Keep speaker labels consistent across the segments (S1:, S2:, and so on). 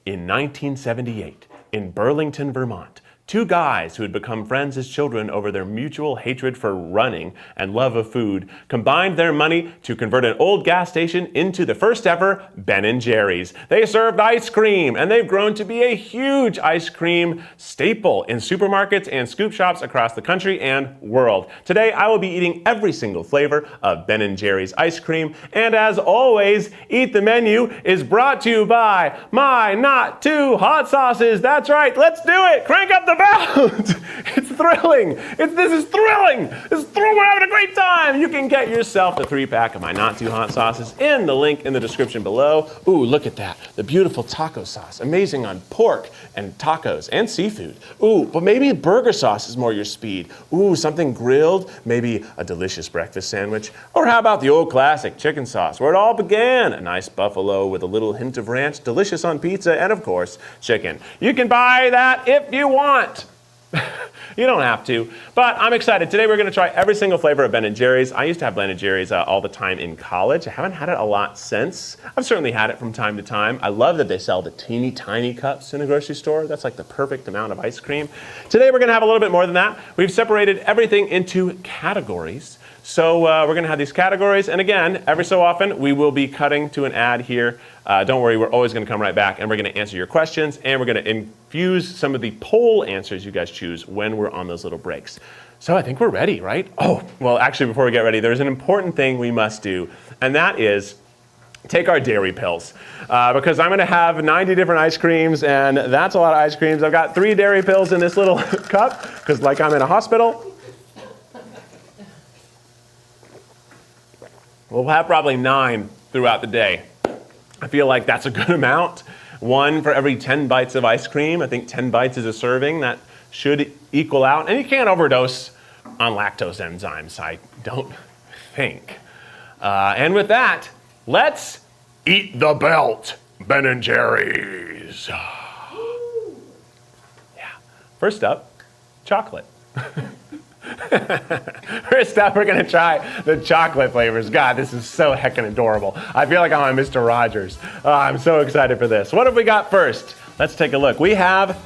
S1: In 1978, in Burlington, Vermont, two guys who had become friends as children over their mutual hatred for running and love of food combined their money to convert an old gas station into the first ever Ben & Jerry's. They served ice cream, and they've grown to be a huge ice cream staple in supermarkets and scoop shops across the country and world. Today, I will be eating every single flavor of Ben & Jerry's ice cream, and as always, Eat the Menu is brought to you by my not too hot sauces. That's right, let's do it! Crank up the it's thrilling. This is thrilling. We're having a great time. You can get yourself the 3-pack of my not too hot sauces in the link in the description below. Ooh, look at that. The beautiful taco sauce. Amazing on pork and tacos and seafood. Ooh, but maybe burger sauce is more your speed. Ooh, something grilled. Maybe a delicious breakfast sandwich. Or how about the old classic chicken sauce where it all began? A nice buffalo with a little hint of ranch. Delicious on pizza and, of course, chicken. You can buy that if you want. You don't have to, but I'm excited. Today we're going to try every single flavor of Ben & Jerry's. I used to have Ben & Jerry's all the time in college. I haven't had it a lot since. I've certainly had it from time to time. I love that they sell the teeny tiny cups in a grocery store. That's like the perfect amount of ice cream. Today we're going to have a little bit more than that. We've separated everything into categories. So we're going to have these categories, and again, every so often, we will be cutting to an ad here. Don't worry, we're always going to come right back, and we're going to answer your questions, and we're going to infuse some of the poll answers you guys choose when we're on those little breaks. So I think we're ready, right? Oh, well, actually, before we get ready, there's an important thing we must do, and that is take our dairy pills, because I'm going to have 90 different ice creams, and that's a lot of ice creams. I've got 3 dairy pills in this little cup, because like I'm in a hospital. We'll have probably 9 throughout the day. I feel like that's a good amount. 1 for every 10 bites of ice cream. I think 10 bites is a serving. That should equal out. And you can't overdose on lactose enzymes, I don't think. And with that, let's eat the belt, Ben & Jerry's. Yeah. First up, chocolate. First up, we're going to try the chocolate flavors. God, this is so heckin' adorable. I feel like I'm on Mr. Rogers. I'm so excited for this. What have we got first? Let's take a look. We have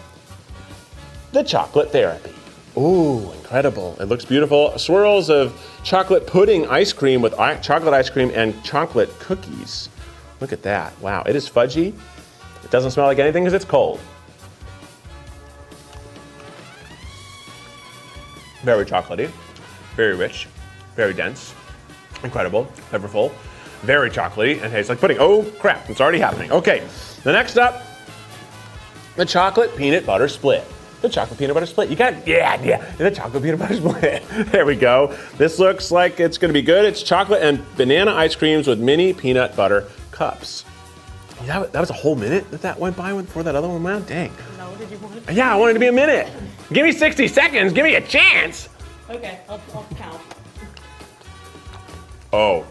S1: the chocolate therapy. Ooh, incredible. It looks beautiful. Swirls of chocolate pudding ice cream with chocolate ice cream and chocolate cookies. Look at that. Wow, it is fudgy. It doesn't smell like anything because it's cold. Very chocolatey, very rich, very dense, incredible, flavorful, very chocolatey, and tastes like pudding. Oh crap, it's already happening. Okay, the next up, the chocolate peanut butter split. The chocolate peanut butter split. You got, yeah, the chocolate peanut butter split. There we go. This looks like it's gonna be good. It's chocolate and banana ice creams with mini peanut butter cups. That was a whole minute that went by before that other one went out? Dang.
S2: No, did you want it?
S1: Yeah, I wanted it to be a minute. Give me 60 seconds, give me a chance.
S2: Okay, I'll count.
S1: Oh,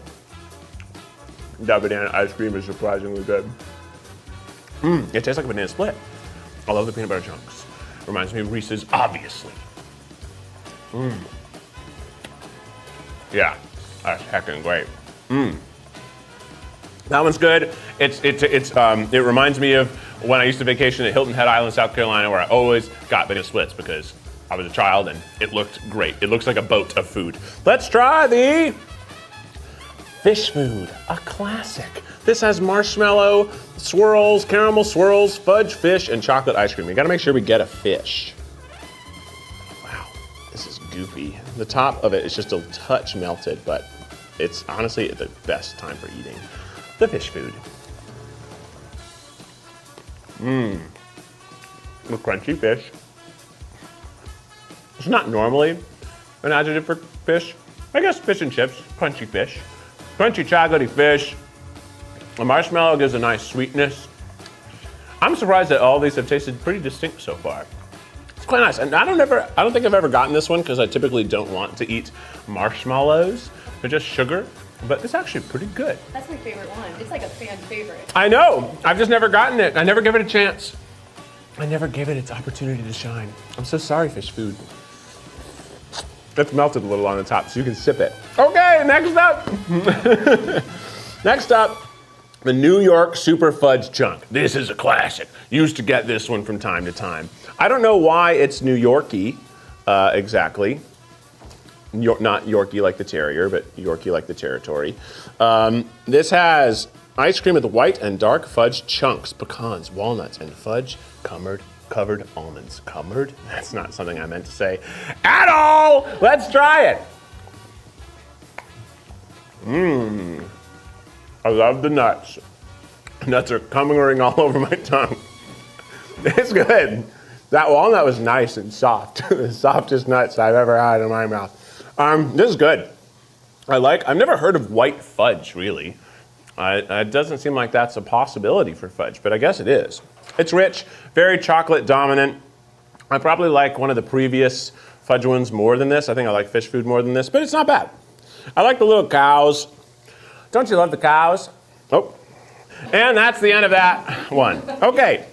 S1: that banana ice cream is surprisingly good. It tastes like a banana split. I love the peanut butter chunks. Reminds me of Reese's, obviously. Yeah, that's heckin' great. That one's good. It reminds me of when I used to vacation at Hilton Head Island, South Carolina, where I always got banana splits because I was a child and it looked great. It looks like a boat of food. Let's try the fish food, a classic. This has marshmallow swirls, caramel swirls, fudge fish, and chocolate ice cream. We gotta make sure we get a fish. Wow, this is goopy. The top of it is just a touch melted, but it's honestly the best time for eating the fish food. The crunchy fish. It's not normally an adjective for fish. I guess fish and chips, crunchy fish. Crunchy chocolatey fish. The marshmallow gives a nice sweetness. I'm surprised that all these have tasted pretty distinct so far. It's quite nice, and I don't think I've ever gotten this one because I typically don't want to eat marshmallows. They're just sugar, but it's actually pretty good.
S2: That's my favorite one. It's like a fan favorite.
S1: I know, I've just never gotten it. I never give it a chance. I never gave it its opportunity to shine. I'm so sorry, fish food. It's melted a little on the top, so you can sip it. Okay, next up. Next up, The New York Super Fudge Chunk. This is a classic. Used to get this one from time to time. I don't know why it's New Yorkie exactly. Not Yorkie like the terrier, but Yorkie like the territory. This has ice cream with white and dark fudge chunks, pecans, walnuts, and fudge covered almonds. Covered? That's not something I meant to say at all. Let's try it. I love the nuts. Nuts are coming all over my tongue. It's good. That walnut was nice and soft. The softest nuts I've ever had in my mouth. This is good. I've never heard of white fudge, really. It doesn't seem like that's a possibility for fudge, but I guess it is. It's rich, very chocolate dominant. I probably like one of the previous fudge ones more than this. I think I like fish food more than this, but it's not bad. I like the little cows. Don't you love the cows? Oh, and that's the end of that one. Okay,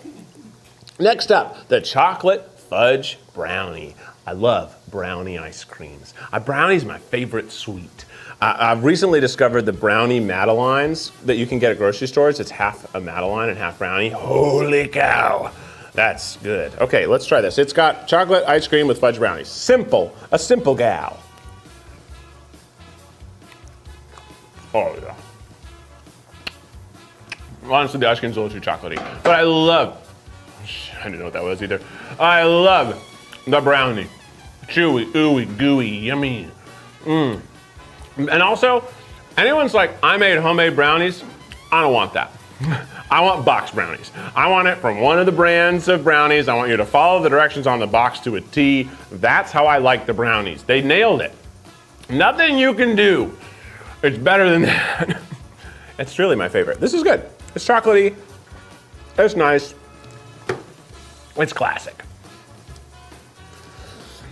S1: next up, the chocolate fudge brownie. I love brownie ice creams. Brownie's my favorite sweet. I've recently discovered the brownie Madelines that you can get at grocery stores. It's half a Madeline and half brownie. Holy cow, that's good. Okay, let's try this. It's got chocolate ice cream with fudge brownies. Simple, a simple gal. Oh yeah. Honestly, the ice cream's a little too chocolatey, but I didn't know what that was either. I love the brownie. Chewy, ooey, gooey, yummy. And also, anyone's like, I made homemade brownies. I don't want that. I want box brownies. I want it from one of the brands of brownies. I want you to follow the directions on the box to a T. That's how I like the brownies. They nailed it. Nothing you can do. It's better than that. It's really my favorite. This is good. It's chocolatey. It's nice. It's classic.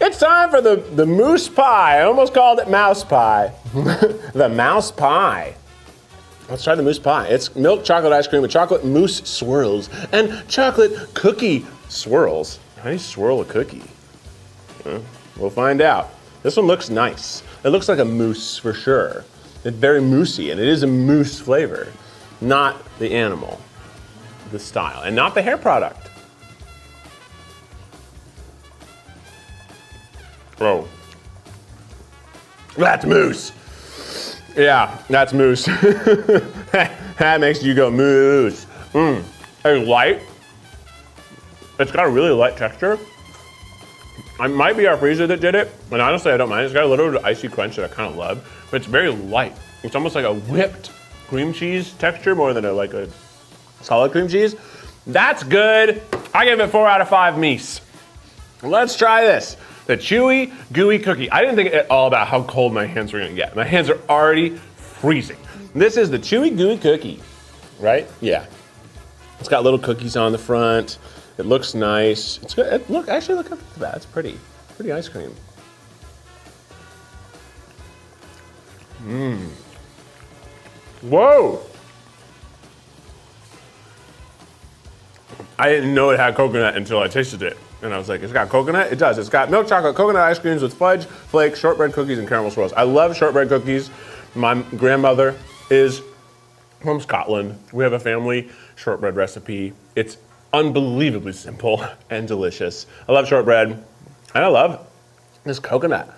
S1: It's time for the moose pie. I almost called it mouse pie. The mouse pie. Let's try the moose pie. It's milk chocolate ice cream with chocolate mousse swirls and chocolate cookie swirls. How do you swirl a cookie? We'll find out. This one looks nice. It looks like a mousse for sure. It's very moussey, and it is a mousse flavor, not the animal, the style, and not the hair product. Oh, that's mousse. Yeah, that's mousse. That makes you go mousse. It's light. It's got a really light texture. It might be our freezer that did it, and honestly, I don't mind. It's got a little bit of icy crunch that I kind of love, but it's very light. It's almost like a whipped cream cheese texture more than like a solid cream cheese. That's good. I give it 4 out of 5 meese. Let's try this. The chewy, gooey cookie. I didn't think at all about how cold my hands were gonna get. My hands are already freezing. This is the chewy, gooey cookie, right? Yeah. It's got little cookies on the front. It looks nice. It's good. Actually look at that. It's pretty. Pretty ice cream. Whoa! I didn't know it had coconut until I tasted it. And I was like, it's got coconut? It does. It's got milk chocolate coconut ice creams with fudge, flakes, shortbread cookies, and caramel swirls. I love shortbread cookies. My grandmother is from Scotland. We have a family shortbread recipe. It's unbelievably simple and delicious. I love shortbread, and I love this coconut.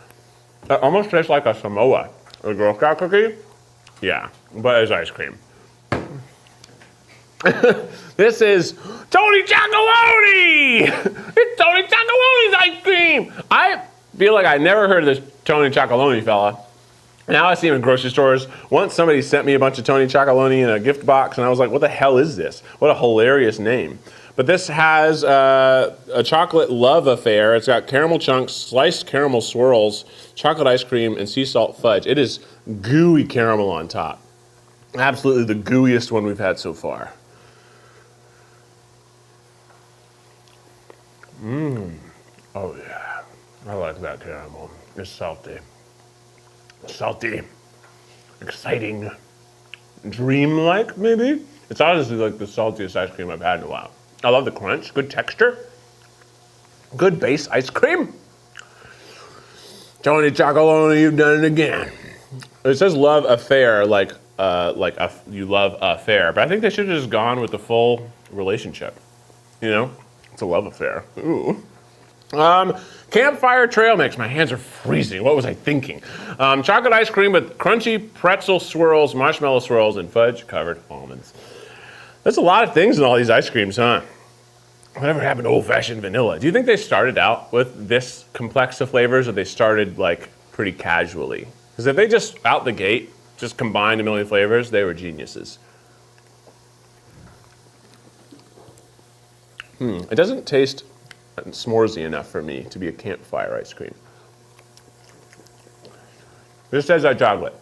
S1: It almost tastes like a Samoa. A Girl Scout cookie? Yeah, but it's ice cream. This is Tony Chocolonely! It's Tony Chocolonely's ice cream! I feel like I never heard of this Tony Chocolonely fella. Now I see him in grocery stores. Once somebody sent me a bunch of Tony Chocolonely in a gift box, and I was like, what the hell is this? What a hilarious name. But this has a chocolate love affair. It's got caramel chunks, sliced caramel swirls, chocolate ice cream, and sea salt fudge. It is gooey caramel on top. Absolutely the gooeyest one we've had so far. Oh yeah, I like that caramel. It's salty. Salty, exciting, dreamlike maybe? It's honestly like the saltiest ice cream I've had in a while. I love the crunch, good texture, good base ice cream. Tony Chocolonely, you've done it again. It says love affair, like you love affair, but I think they should have just gone with the full relationship. You know, it's a love affair. Ooh. Campfire trail mix. My hands are freezing. What was I thinking? Chocolate ice cream with crunchy pretzel swirls, marshmallow swirls, and fudge-covered almonds. There's a lot of things in all these ice creams, huh? Whatever happened to old-fashioned vanilla? Do you think they started out with this complex of flavors, or they started like pretty casually? Because if they just out the gate just combined a million flavors, they were geniuses. It doesn't taste s'moresy enough for me to be a campfire ice cream. This tastes like chocolate.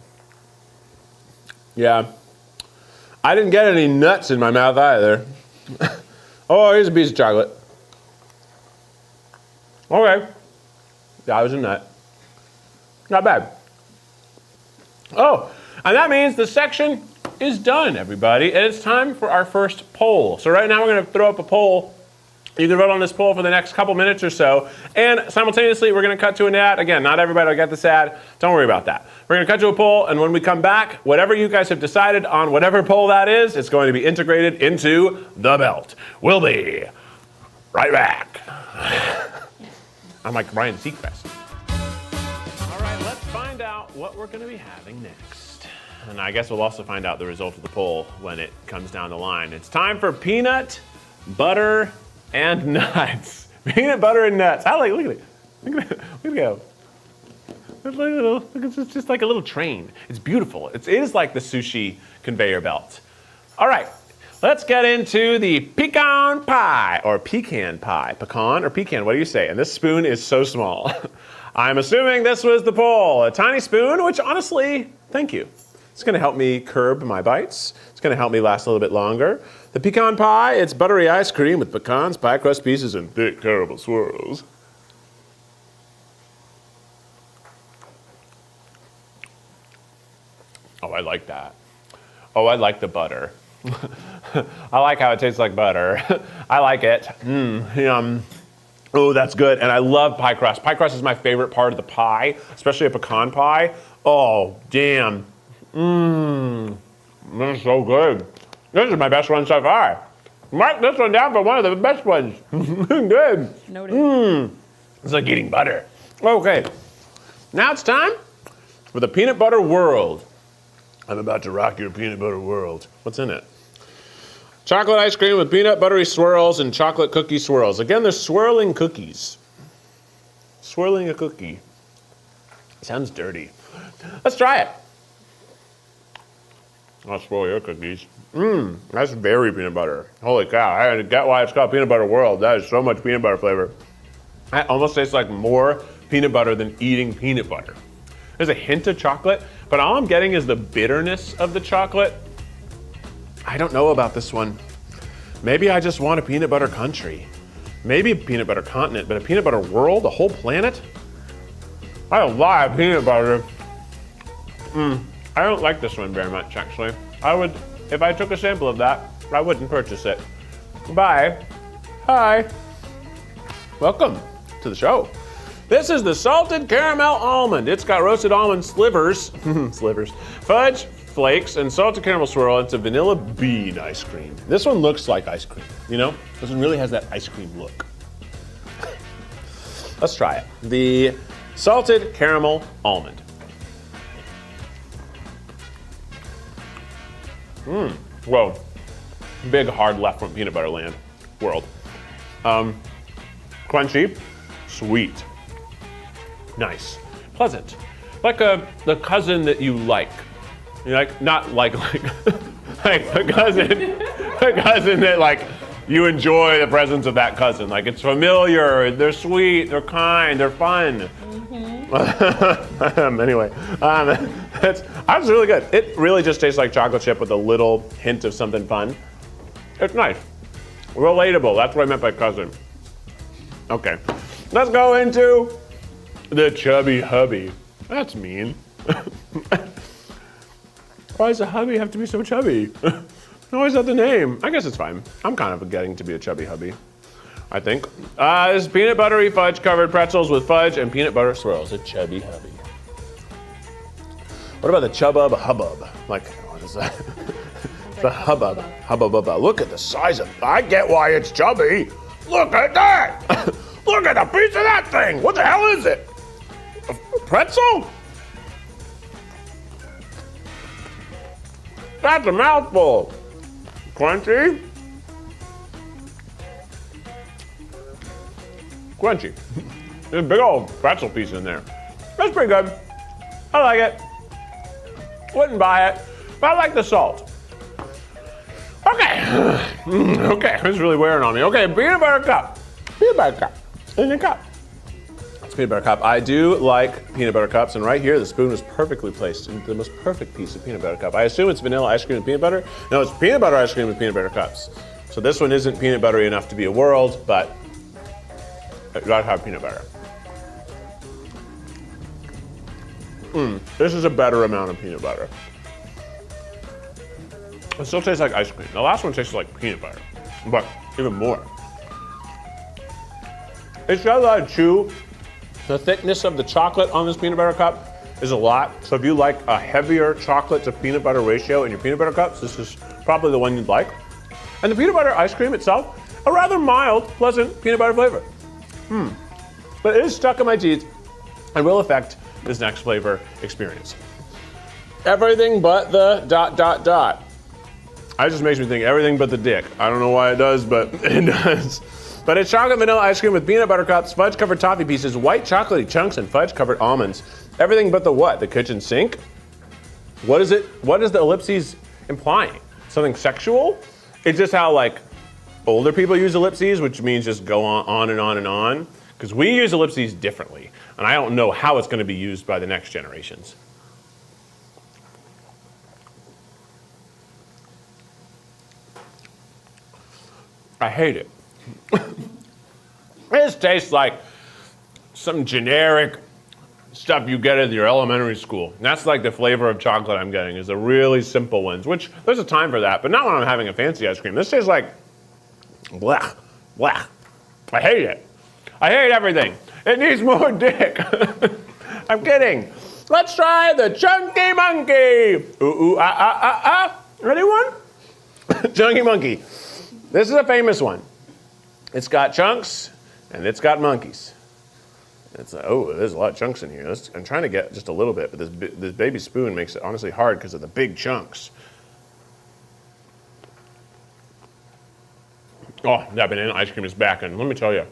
S1: Yeah. I didn't get any nuts in my mouth either. Oh, here's a piece of chocolate. Okay. That was a nut. Not bad. Oh, and that means the section is done, everybody. And it's time for our first poll. So right now we're going to throw up a poll. You can vote on this poll for the next couple minutes or so. And simultaneously, we're going to cut to an ad. Again, not everybody will get this ad. Don't worry about that. We're going to cut to a poll, and when we come back, whatever you guys have decided on whatever poll that is, it's going to be integrated into the belt. We'll be right back. I'm like Ryan Seacrest. All right, let's find out what we're going to be having next. And I guess we'll also find out the result of the poll when it comes down the line. It's time for peanut, butter, and nuts. Peanut butter and nuts. I like, look at it. Look at it. Look at it. It's just like a little train. It's beautiful. It is like the sushi conveyor belt. All right, let's get into the pecan pie, or pecan pie. Pecan or pecan, what do you say? And this spoon is so small. I'm assuming this was the poll. A tiny spoon, which honestly, thank you. It's gonna help me curb my bites. It's gonna help me last a little bit longer. The pecan pie, it's buttery ice cream with pecans, pie crust pieces, and thick caramel swirls. Oh, I like that. Oh, I like the butter. I like how it tastes like butter. I like it. Yum. Oh, that's good. And I love pie crust. Pie crust is my favorite part of the pie, especially a pecan pie. Oh, damn. This is so good. This is my best one so far. Mark this one down for one of the best ones. Good.
S2: Noted.
S1: It's like eating butter. Okay. Now it's time for the peanut butter world. I'm about to rock your peanut butter world. What's in it? Chocolate ice cream with peanut buttery swirls and chocolate cookie swirls. Again, they're swirling cookies. Swirling a cookie. Sounds dirty. Let's try it. I'll swirl your cookies. That's very peanut butter. Holy cow, I get why it's called peanut butter world. That is so much peanut butter flavor. That almost tastes like more peanut butter than eating peanut butter. There's a hint of chocolate, but all I'm getting is the bitterness of the chocolate. I don't know about this one. Maybe I just want a peanut butter country. Maybe a peanut butter continent, but a peanut butter world, a whole planet? I have a lot of peanut butter. I don't like this one very much, actually. I would, if I took a sample of that, I wouldn't purchase it. Bye. Hi. Welcome to the show. This is the salted caramel almond. It's got roasted almond slivers, fudge flakes, and salted caramel swirl. It's a vanilla bean ice cream. This one looks like ice cream, you know? This one really has that ice cream look. Let's try it. The salted caramel almond. Whoa, big hard left from peanut butter land world. Crunchy, sweet, nice, pleasant, like the cousin that you like. You like, not like like the cousin that like you enjoy the presence of that cousin. Like it's familiar, they're sweet, they're kind, they're fun. Anyway, that's really good. It really just tastes like chocolate chip with a little hint of something fun. It's nice. Relatable, that's what I meant by cousin. Okay, let's go into the chubby hubby. That's mean. Why does a hubby have to be so chubby? Why is that the name? I guess it's fine. I'm kind of getting to be a chubby hubby, I think. This is peanut buttery fudge covered pretzels with fudge and peanut butter swirls. A chubby hubby. What about the chubub hubbub? Like, is the hubbub. Hubba. Look at the size of, I get why it's chubby. Look at that. Look at the piece of that thing. What the hell is it? A pretzel? That's a mouthful. Crunchy. Crunchy. There's a big old pretzel piece in there. That's pretty good. I like it. Wouldn't buy it, but I like the salt. Okay. Okay, this is really wearing on me. Okay, peanut butter cup. Peanut butter cup. In a cup. It's peanut butter cup. I do like peanut butter cups, and right here the spoon was perfectly placed in the most perfect piece of peanut butter cup. I assume it's vanilla ice cream with peanut butter. No, it's peanut butter ice cream with peanut butter cups. So this one isn't peanut buttery enough to be a world, but you gotta have peanut butter. This is a better amount of peanut butter. It still tastes like ice cream. The last one tastes like peanut butter, but even more. It shows how to chew. The thickness of the chocolate on this peanut butter cup is a lot. So if you like a heavier chocolate to peanut butter ratio in your peanut butter cups, this is probably the one you'd like. And the peanut butter ice cream itself, a rather mild, pleasant peanut butter flavor. But it is stuck in my teeth and will affect this next flavor experience. Everything but the ... It just makes me think everything but the dick. I don't know why it does, but it does. But it's chocolate vanilla ice cream with peanut butter cups, fudge covered toffee pieces, white chocolatey chunks, and fudge covered almonds. Everything but the what? The kitchen sink? What is it? What is the ellipses implying? Something sexual? It's just how like older people use ellipses, which means just go on and on and on. Because we use ellipses differently, and I don't know how it's going to be used by the next generations. I hate it. This tastes like some generic stuff you get at your elementary school. And that's like the flavor of chocolate I'm getting, is the really simple ones, which there's a time for that, but not when I'm having a fancy ice cream. This tastes like blah, blah. I hate it. I hate everything. It needs more dick. I'm kidding. Let's try the Chunky Monkey. Ooh, ah, ah, ah, ah. Ready one? Chunky Monkey. This is a famous one. It's got chunks and it's got monkeys. It's oh, there's a lot of chunks in here. I'm trying to get just a little bit, but this baby spoon makes it honestly hard because of the big chunks. Oh, that banana ice cream is back, and let me tell you,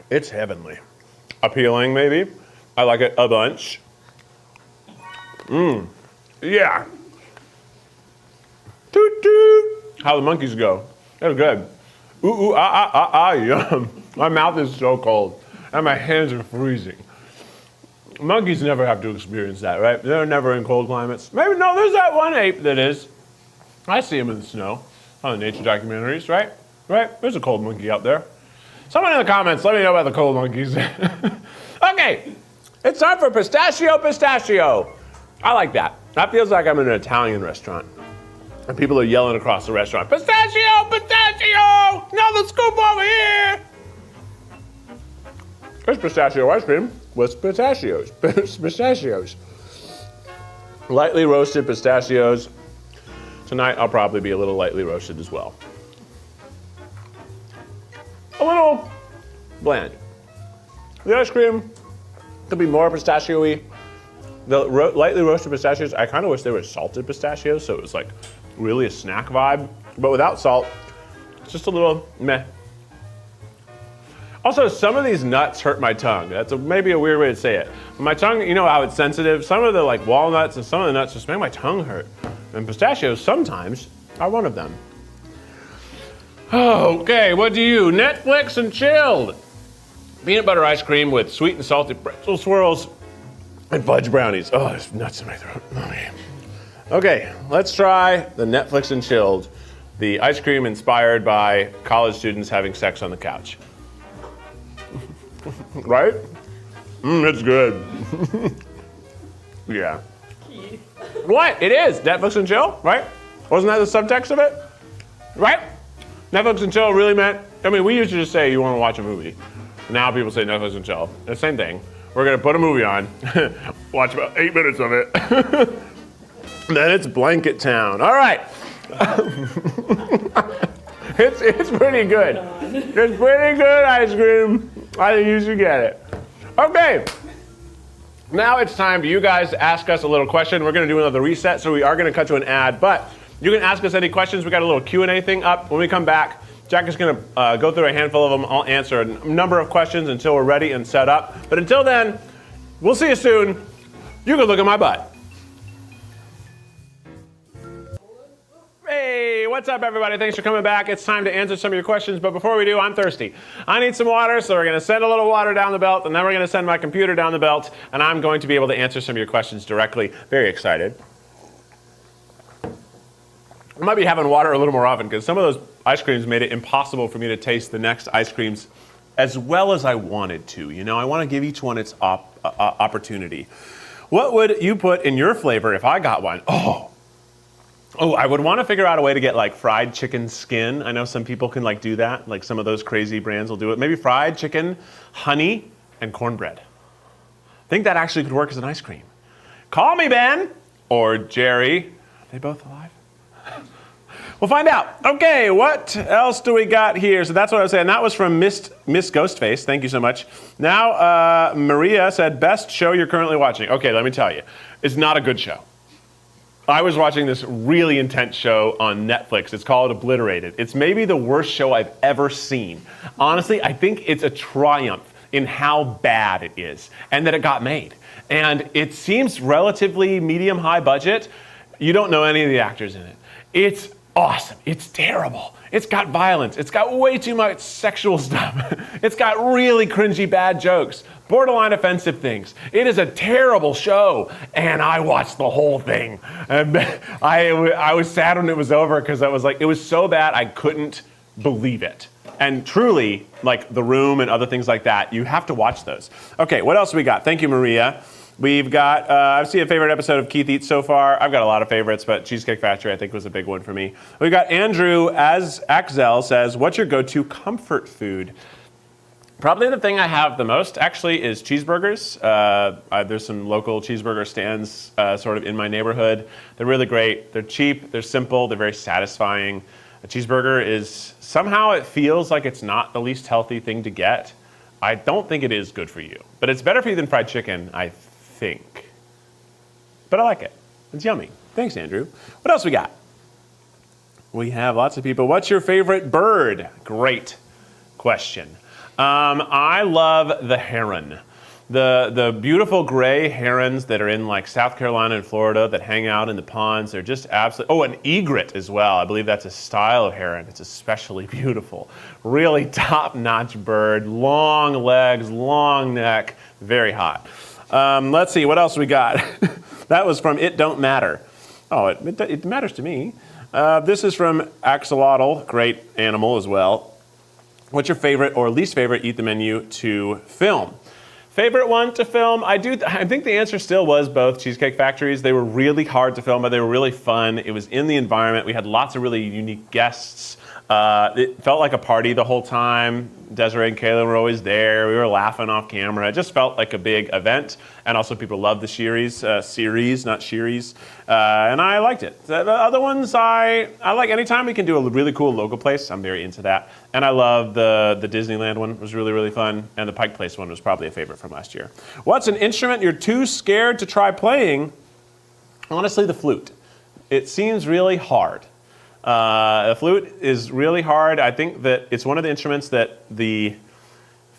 S1: it's heavenly. Appealing, maybe. I like it a bunch. Yeah. Toot toot. How the monkeys go. That's good. Ooh, ah, ah, ah, ah, yum. My mouth is so cold, and my hands are freezing. Monkeys never have to experience that, right? They're never in cold climates. Maybe, no, there's that one ape that is. I see him in the snow on the nature documentaries, right? Right? There's a cold monkey out there. Someone in the comments, let me know about the cold monkeys. Okay, it's time for pistachio. I like that. That feels like I'm in an Italian restaurant. And people are yelling across the restaurant, pistachio! Another scoop over here! There's pistachio ice cream with pistachios. Pistachios. Lightly roasted pistachios. Tonight I'll probably be a little lightly roasted as well. A little bland. The ice cream could be more pistachio-y. The lightly roasted pistachios, I kind of wish they were salted pistachios, so it was like really a snack vibe, but without salt, it's just a little meh. Also, some of these nuts hurt my tongue. That's maybe a weird way to say it. My tongue, you know how it's sensitive? Some of the like walnuts and some of the nuts just make my tongue hurt. And pistachios sometimes are one of them. Okay, what do you? Netflix and chilled. Peanut butter ice cream with sweet and salty pretzel swirls and fudge brownies. Oh, there's nuts in my throat. Okay, let's try the Netflix and chilled. The ice cream inspired by college students having sex on the couch. Right? It's good. Yeah. What? It is Netflix and chill, right? Wasn't that the subtext of it? Right? Netflix and chill really meant, I mean, we used to just say you want to watch a movie. Now people say Netflix and chill. The same thing. We're going to put a movie on, watch about 8 minutes of it. Then it's Blanket Town. All right. It's pretty good. It's pretty good ice cream. I think you should get it. Okay. Now it's time for you guys to ask us a little question. We're going to do another reset, so we are going to cut to an ad, but you can ask us any questions. We got a little Q&A thing up. When we come back, Jack is going to go through a handful of them. I'll answer a number of questions until we're ready and set up. But until then, we'll see you soon. You can look at my butt. Hey, what's up, everybody? Thanks for coming back. It's time to answer some of your questions, but before we do, I'm thirsty. I need some water, so we're going to send a little water down the belt, and then we're going to send my computer down the belt, and I'm going to be able to answer some of your questions directly. Very excited. I might be having water a little more often, because some of those ice creams made it impossible for me to taste the next ice creams as well as I wanted to. You know, I want to give each one its opportunity. What would you put in your flavor if I got one? Oh, I would want to figure out a way to get like fried chicken skin. I know some people can like do that. Like some of those crazy brands will do it. Maybe fried chicken, honey, and cornbread. I think that actually could work as an ice cream. Call me, Ben. Or Jerry. Are they both alive? We'll find out. Okay, what else do we got here? So that's what I was saying. That was from Miss Ghostface. Thank you so much. Now, Maria said, best show you're currently watching. Okay, let me tell you. It's not a good show. I was watching this really intense show on Netflix. It's called Obliterated. It's maybe the worst show I've ever seen. Honestly, I think it's a triumph in how bad it is and that it got made. And it seems relatively medium-high budget. You don't know any of the actors in it. It's awesome. It's terrible. It's got violence. It's got way too much sexual stuff. It's got really cringy bad jokes, borderline offensive things. It is a terrible show, and I watched the whole thing. And I was sad when it was over because I was like, it was so bad I couldn't believe it. And truly, like The Room and other things like that, you have to watch those. Okay, what else we got? Thank you, Maria. We've got, I've seen a favorite episode of Keith Eats so far. I've got a lot of favorites, but Cheesecake Factory I think was a big one for me. We've got Andrew as Axel says, what's your go-to comfort food? Probably the thing I have the most actually is cheeseburgers. There's some local cheeseburger stands sort of in my neighborhood. They're really great. They're cheap, they're simple, they're very satisfying. A cheeseburger is, somehow it feels like it's not the least healthy thing to get. I don't think it is good for you, but it's better for you than fried chicken, I think. But I like it. It's yummy. Thanks, Andrew. What else we got? We have lots of people. What's your favorite bird? Great question. I love the heron. The beautiful gray herons that are in like South Carolina and Florida that hang out in the ponds, they're just absolutely, oh, an egret as well. I believe that's a style of heron. It's especially beautiful. Really top-notch bird, long legs, long neck, very hot. Let's see, what else we got? That was from It Don't Matter. Oh, it matters to me. This is from Axolotl, great animal as well. What's your favorite or least favorite Eat the Menu to film? Favorite one to film? I think the answer still was both Cheesecake Factories. They were really hard to film, but they were really fun. It was in the environment. We had lots of really unique guests. It felt like a party the whole time. Desiree and Kayla were always there. We were laughing off camera. It just felt like a big event. And also people loved the series, not Sheeries. And I liked it. The other ones, I like anytime we can do a really cool local place, I'm very into that. And I love the Disneyland one. It was really, really fun. And the Pike Place one was probably a favorite from last year. What's an instrument you're too scared to try playing? Honestly, the flute. It seems really hard. The flute is really hard. I think that it's one of the instruments that the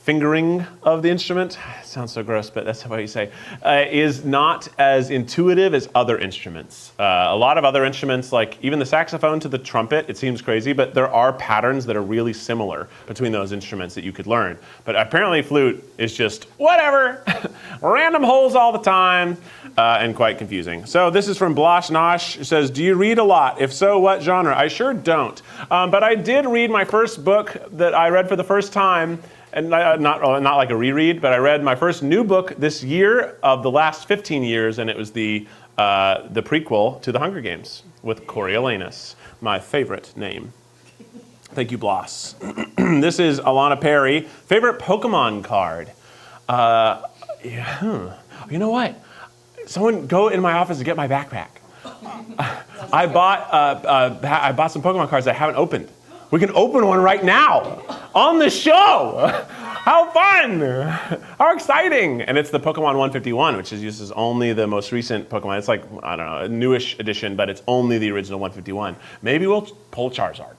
S1: fingering of the instrument, it sounds so gross, but that's what you say, is not as intuitive as other instruments. A lot of other instruments, like even the saxophone to the trumpet, it seems crazy, but there are patterns that are really similar between those instruments that you could learn. But apparently flute is just whatever, random holes all the time, and quite confusing. So this is from Blosh Nosh. It says, do you read a lot? If so, what genre? I sure don't. But I did read my first book that I read for the first time, and not like a reread, but I read my first new book this year of the last 15 years, and it was the prequel to The Hunger Games with Coriolanus, my favorite name. Thank you, Bloss. This is Alana Perry. Favorite Pokemon card? You know what? Someone go in my office and get my backpack. I bought some Pokemon cards I haven't opened. We can open one right now on the show. How fun! How exciting! And it's the Pokemon 151, which uses only the most recent Pokemon. It's like, I don't know, a newish edition, but it's only the original 151. Maybe we'll pull Charizard.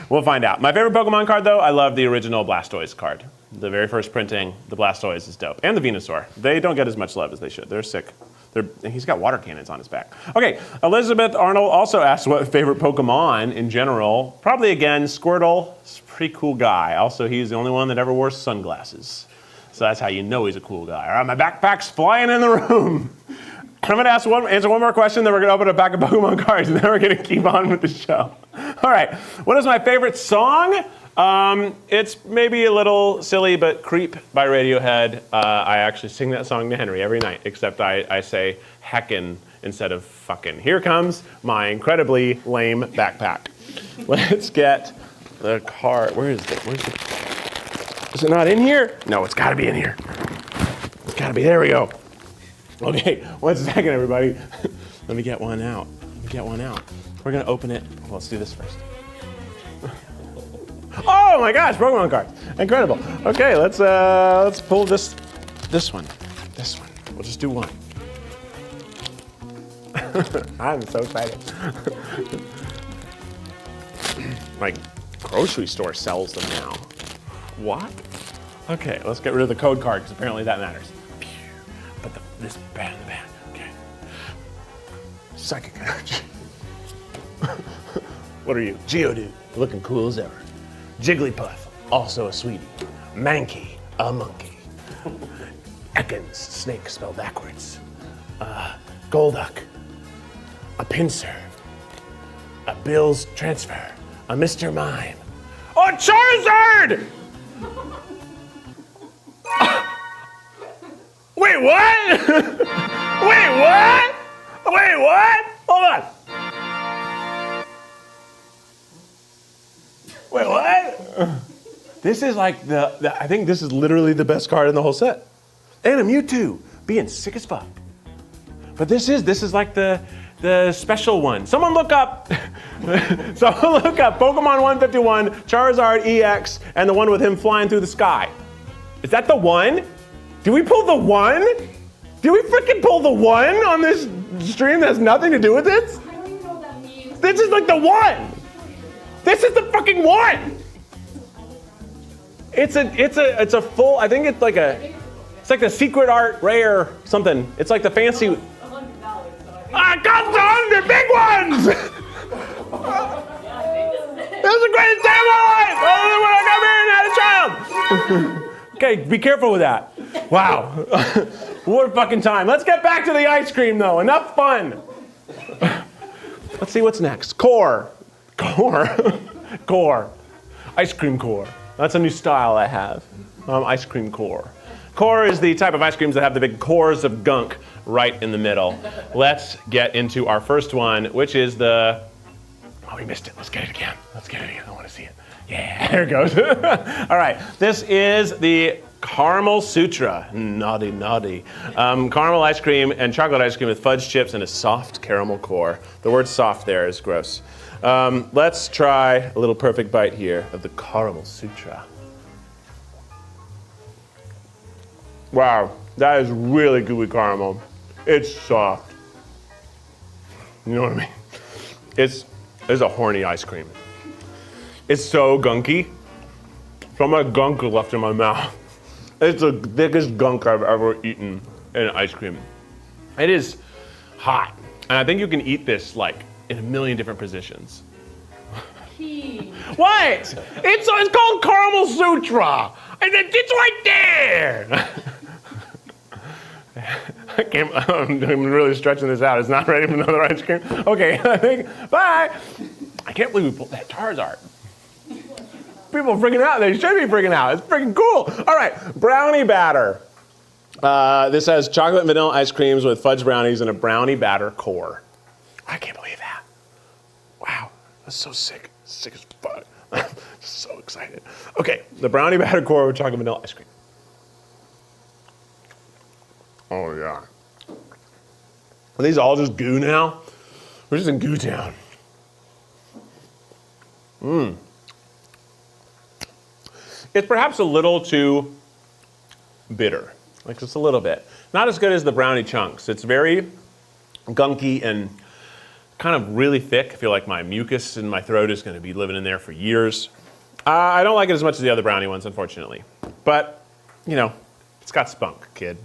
S1: We'll find out. My favorite Pokemon card, though, I love the original Blastoise card. The very first printing, the Blastoise is dope. And the Venusaur. They don't get as much love as they should. They're sick. He's got water cannons on his back. Okay, Elizabeth Arnold also asked what favorite Pokemon in general. Probably, again, Squirtle. He's a pretty cool guy. Also, he's the only one that ever wore sunglasses. So that's how you know he's a cool guy. All right, my backpack's flying in the room. I'm going to answer one more question, then we're going to open a pack of Pokemon cards, and then we're going to keep on with the show. All right, what is my favorite song? It's maybe a little silly, but Creep by Radiohead. I actually sing that song to Henry every night, except I say heckin' instead of fucking. Here comes my incredibly lame backpack. Let's get the card. Where is it? Is it not in here? No, it's gotta be in here. It's gotta be, there we go. Okay, 1 second, everybody. Let me get one out. We're gonna open it. Well, let's do this first. Oh my gosh, Pokemon cards. Incredible. Okay, let's pull this one. We'll just do one. I'm so excited. My grocery store sells them now. What? Okay, let's get rid of the code card because apparently that matters. Put this bad in the bag. Okay. Psychic energy. What are you? Geodude, looking cool as ever. Jigglypuff, also a sweetie. Mankey, a monkey. Ekans, snake spelled backwards. Golduck, a pincer. A Bill's transfer. A Mr. Mime. Oh, Charizard! Wait, what? Wait, what? Hold on. Wait, what? This is like I think this is literally the best card in the whole set. And a Mewtwo, being sick as fuck. But this is like the special one. Someone look up Pokemon 151, Charizard EX, and the one with him flying through the sky. Is that the one? Did we pull the one? Did we freaking pull the one on this stream that has nothing to do with this?
S2: I don't even know what that means.
S1: This is like the one. This is the fucking one. It's a full, I think it's like the secret art rare something. It's like the fancy.
S2: $100, so I
S1: Got on the big ones! This is the greatest day of my life! Other than when I got married and had a child! Okay, be careful with that. Wow. What a fucking time. Let's get back to the ice cream though. Enough fun. Let's see what's next. Core. Ice cream core. That's a new style I have. Ice cream core. Core is the type of ice creams that have the big cores of gunk right in the middle. Let's get into our first one, which is the, oh, we missed it. Let's get it again. I want to see it. Yeah, there it goes. All right, this is the Caramel Sutra. Naughty. Caramel ice cream and chocolate ice cream with fudge chips and a soft caramel core. The word soft there is gross. Let's try a little perfect bite here of the Caramel Sutra. Wow, that is really gooey caramel. It's soft. You know what I mean? It's a horny ice cream. It's so gunky. So much gunk left in my mouth. It's the thickest gunk I've ever eaten in ice cream. It is hot. And I think you can eat this like in a million different positions. What? It's called Caramel Sutra. It's right there. I'm really stretching this out. It's not ready for another ice cream. Okay, I think, bye. I can't believe we pulled that Charizard. People are freaking out. They should be freaking out. It's freaking cool. All right, brownie batter. This has chocolate and vanilla ice creams with fudge brownies and a brownie batter core. I can't believe that. Wow, that's so sick. Sick as fuck. So excited. Okay, the brownie batter core with chocolate and vanilla ice cream. Oh yeah. Are these all just goo now? We're just in Goo Town. It's perhaps a little too bitter, like just a little bit. Not as good as the brownie chunks. It's very gunky and kind of really thick. I feel like my mucus in my throat is going to be living in there for years. I don't like it as much as the other brownie ones, unfortunately. But, you know, it's got spunk, kid.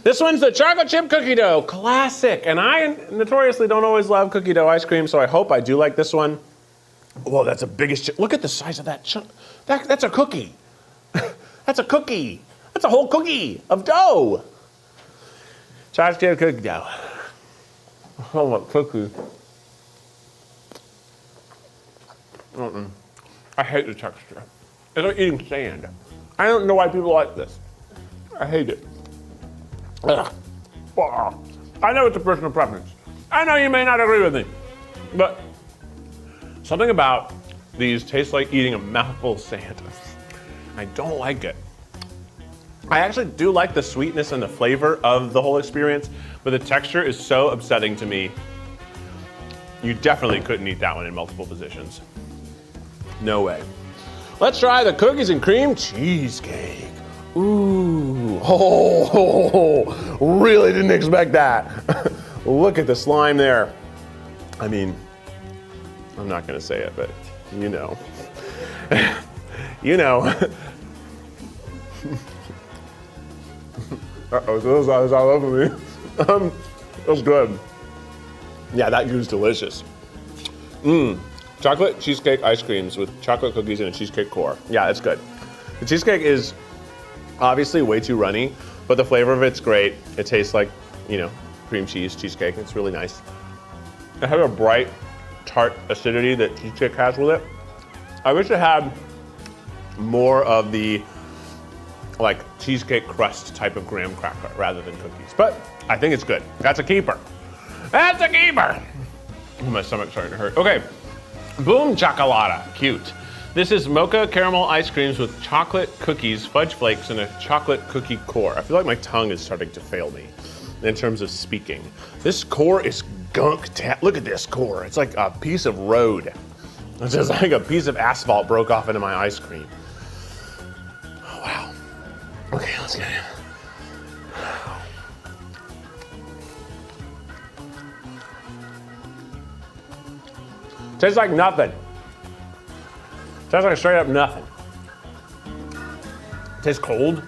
S1: This one's the chocolate chip cookie dough, classic. And I notoriously don't always love cookie dough ice cream, so I hope I do like this one. Whoa, that's the biggest chip. Look at the size of that chunk. That's a cookie. That's a cookie. That's a whole cookie of dough. Chocolate chip cookie dough. Oh, what cookie. I hate the texture. It's like eating sand. I don't know why people like this. I hate it. Ugh. I know it's a personal preference. I know you may not agree with me, but something about these tastes like eating a mouthful of sand. I don't like it. I actually do like the sweetness and the flavor of the whole experience, but the texture is so upsetting to me. You definitely couldn't eat that one in multiple positions. No way. Let's try the cookies and cream cheesecake. Ooh, really didn't expect that. Look at the slime there. I mean, I'm not gonna say it, but you know. You know. Uh-oh, those eyes all over me. That's good. Yeah, that goo's delicious. Chocolate cheesecake ice creams with chocolate cookies and a cheesecake core. Yeah, it's good. The cheesecake is obviously way too runny, but the flavor of it's great. It tastes like, you know, cream cheese cheesecake. It's really nice. It has a bright, tart acidity that cheesecake has with it. I wish it had more of the like cheesecake crust type of graham cracker rather than cookies, but I think it's good. That's a keeper. That's a keeper. My stomach's starting to hurt. Okay, Boom Chocolata, cute. This is mocha caramel ice creams with chocolate cookies, fudge flakes, and a chocolate cookie core. I feel like my tongue is starting to fail me in terms of speaking. This core is gunk. Look at this core. It's like a piece of road. It's just like a piece of asphalt broke off into my ice cream. Oh, wow. Okay, let's get it. Tastes like nothing. Tastes like straight up nothing. It tastes cold.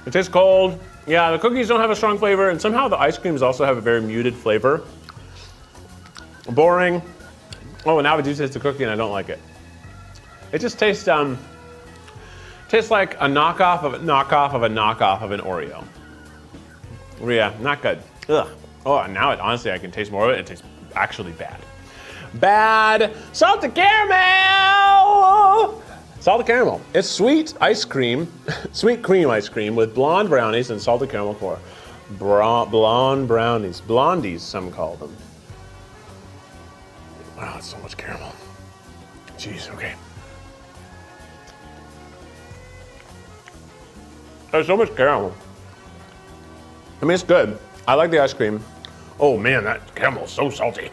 S1: It tastes cold. Yeah, the cookies don't have a strong flavor, and somehow the ice creams also have a very muted flavor. Boring. Oh, and now I do taste the cookie and I don't like it. It just tastes tastes like a knockoff of a knockoff of a knockoff of an Oreo. Yeah, not good. Ugh. Oh, and now honestly I can taste more of it. It tastes actually bad. Bad salted caramel! Salted caramel. It's sweet ice cream, sweet cream ice cream with blonde brownies and salted caramel core. Blonde brownies. Blondies, some call them. Wow, it's so much caramel. Jeez, okay. There's so much caramel. I mean, it's good. I like the ice cream. Oh man, that caramel is so salty.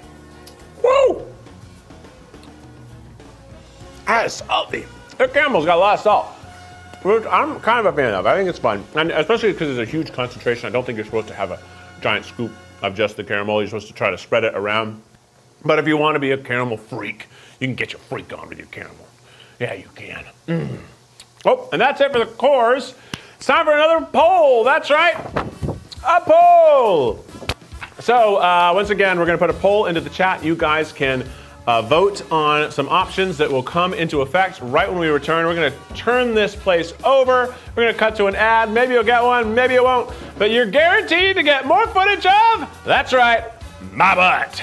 S1: Woo! That is salty. The caramel's got a lot of salt, which I'm kind of a fan of. I think it's fun, and especially because it's a huge concentration. I don't think you're supposed to have a giant scoop of just the caramel. You're supposed to try to spread it around. But if you want to be a caramel freak, you can get your freak on with your caramel. Yeah, you can. Oh, and that's it for the cores. It's time for another poll. That's right, a poll. So once again, we're going to put a poll into the chat. You guys can vote on some options that will come into effect right when we return. We're going to turn this place over. We're going to cut to an ad. Maybe you'll get one, maybe you won't. But you're guaranteed to get more footage of, that's right, my butt.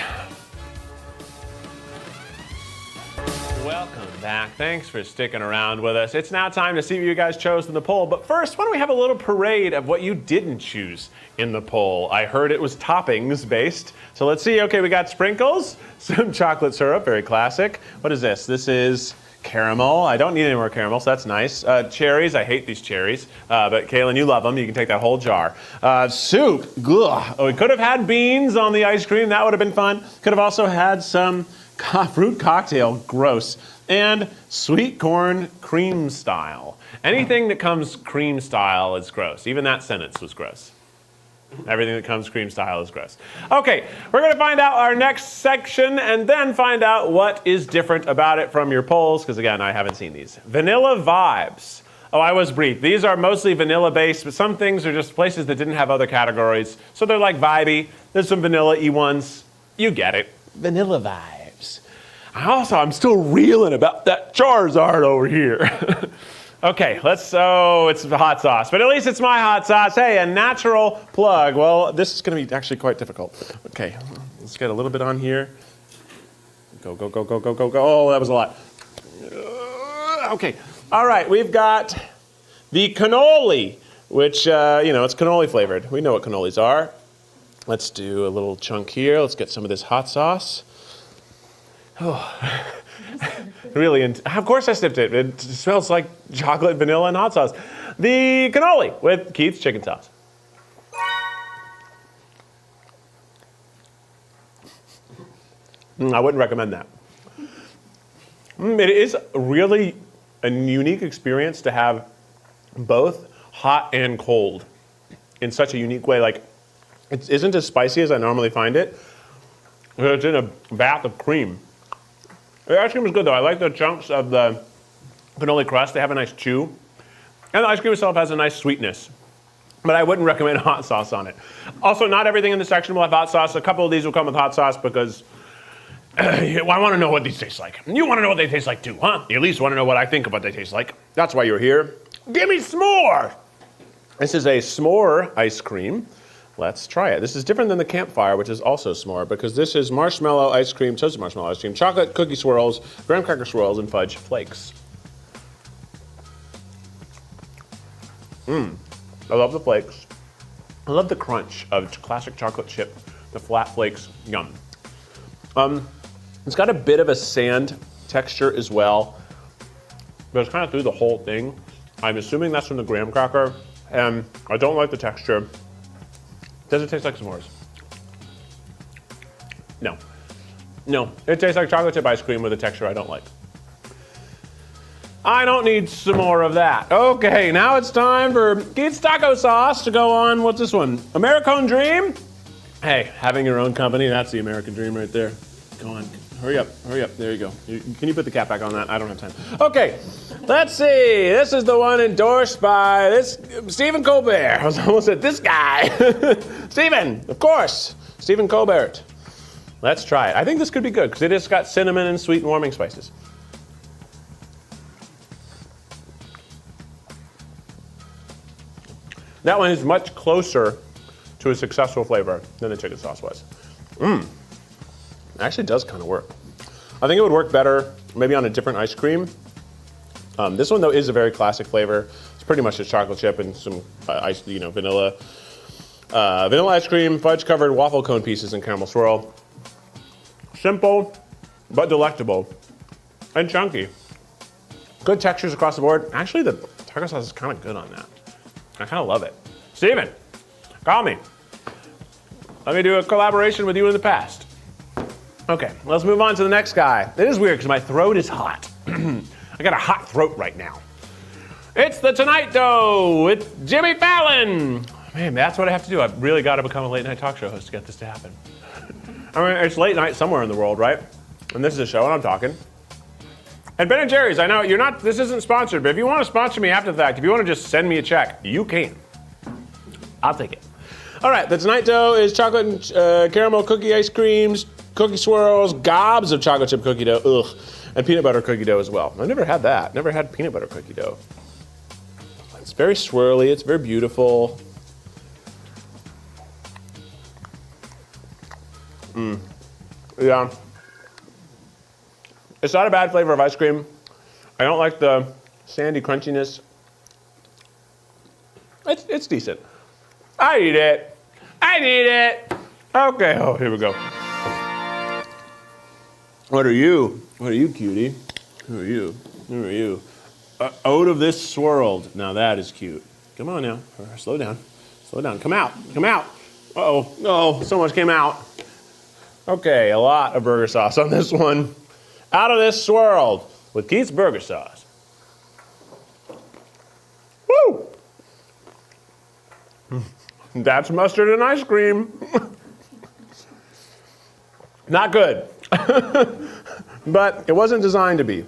S1: Welcome back. Thanks for sticking around with us. It's now time to see what you guys chose in the poll. But first, why don't we have a little parade of what you didn't choose in the poll? I heard it was toppings based. So let's see. Okay, we got sprinkles, some chocolate syrup, very classic. What is this? This is Caramel. I don't need any more caramel, so that's nice. Cherries. I hate these cherries. But Kaylin, you love them. You can take that whole jar. Soup. Ugh. Oh, we could have had beans on the ice cream. That would have been fun. Could have also had some fruit cocktail. Gross. And sweet corn cream style. Anything that comes cream style is gross. Even that sentence was gross. Everything that comes cream style is gross. Okay, we're going to find out our next section and then find out what is different about it from your polls, because again, I haven't seen these. Vanilla vibes. Oh, I was brief. These are mostly vanilla based, but some things are just places that didn't have other categories. So they're like vibey. There's some vanilla-y ones. You get it. Vanilla vibes. I'm still reeling about that Charizard over here. Okay, it's the hot sauce, but at least it's my hot sauce. Hey, a natural plug. Well, this is going to be actually quite difficult. Okay, let's get a little bit on here. Go, go, go, go, go, go, go. Oh, that was a lot. Okay, all right, we've got the cannoli, which, it's cannoli flavored. We know what cannolis are. Let's do a little chunk here. Let's get some of this hot sauce. Oh. Really, of course I sniffed it. It smells like chocolate, vanilla, and hot sauce. The cannoli with Keith's chicken sauce. I wouldn't recommend that. It is really a unique experience to have both hot and cold in such a unique way. Like, it isn't as spicy as I normally find it. It's in a bath of cream. The ice cream is good though. I like the chunks of the cannoli crust. They have a nice chew. And the ice cream itself has a nice sweetness. But I wouldn't recommend hot sauce on it. Also, not everything in this section will have hot sauce. A couple of these will come with hot sauce because I want to know what these taste like. You want to know what they taste like too, huh? You at least want to know what I think of what they taste like. That's why you're here. Give me s'more! This is a s'more ice cream. Let's try it. This is different than the campfire, which is also s'more, because this is marshmallow ice cream, toasted marshmallow ice cream, chocolate cookie swirls, graham cracker swirls, and fudge flakes. I love the flakes. I love the crunch of classic chocolate chip, the flat flakes, yum. It's got a bit of a sand texture as well, but it's kind of through the whole thing. I'm assuming that's from the graham cracker, and I don't like the texture. Does it taste like s'mores? No. No, it tastes like chocolate chip ice cream with a texture I don't like. I don't need some more of that. Okay, now it's time for Keith's taco sauce to go on. What's this one? American Dream? Hey, having your own company, that's the American dream right there. Go on, hurry up, there you go. Can you put the cap back on that? I don't have time. Okay, let's see. This is the one endorsed by this Stephen Colbert. I was almost at this guy. Stephen, of course, Stephen Colbert. Let's try it. I think this could be good because it has got cinnamon and sweet and warming spices. That one is much closer to a successful flavor than the chicken sauce was. It actually does kind of work. I think it would work better maybe on a different ice cream. This one though is a very classic flavor. It's pretty much just chocolate chip and some vanilla. Vanilla ice cream, fudge covered waffle cone pieces and caramel swirl. Simple, but delectable and chunky. Good textures across the board. Actually, the taco sauce is kind of good on that. I kind of love it. Steven, call me. Let me do a collaboration with you in the past. Okay, let's move on to the next guy. It is weird because my throat is hot. I got a hot throat right now. It's the Tonight Dough with Jimmy Fallon. Man, that's what I have to do. I've really got to become a late night talk show host to get this to happen. I mean, it's late night somewhere in the world, right? And this is a show and I'm talking. And Ben & Jerry's, I know this isn't sponsored, but if you want to sponsor me after the fact, if you want to just send me a check, you can. I'll take it. All right, the Tonight Dough is chocolate and caramel cookie ice creams, cookie swirls, gobs of chocolate chip cookie dough, and peanut butter cookie dough as well. I've never had that. Never had peanut butter cookie dough. It's very swirly. It's very beautiful. Yeah. It's not a bad flavor of ice cream. I don't like the sandy crunchiness. It's decent. I eat it. Okay, oh, here we go. What are you? What are you, cutie? Who are you? Who are you? Out of this world. Now that is cute. Come on now. Slow down. Slow down. Come out. Come out. Uh-oh. Oh, so much came out. Okay, a lot of burger sauce on this one. Out of this world with Keith's burger sauce. Woo! That's mustard and ice cream. Not good. But it wasn't designed to be.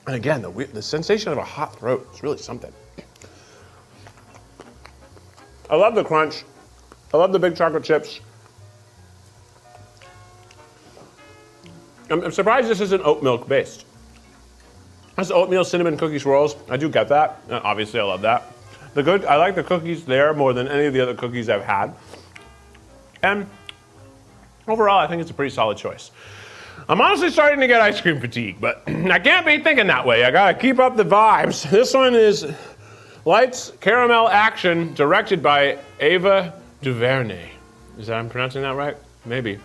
S1: And again, the sensation of a hot throat is really something. I love the crunch. I love the big chocolate chips. I'm surprised this isn't oat milk based. That's oatmeal cinnamon cookie swirls. I do get that. Obviously, I love that. I like the cookies there more than any of the other cookies I've had. And overall, I think it's a pretty solid choice. I'm honestly starting to get ice cream fatigue, but I can't be thinking that way. I gotta keep up the vibes. This one is Lights Caramel Action, directed by Ava DuVernay. I'm pronouncing that right? Maybe.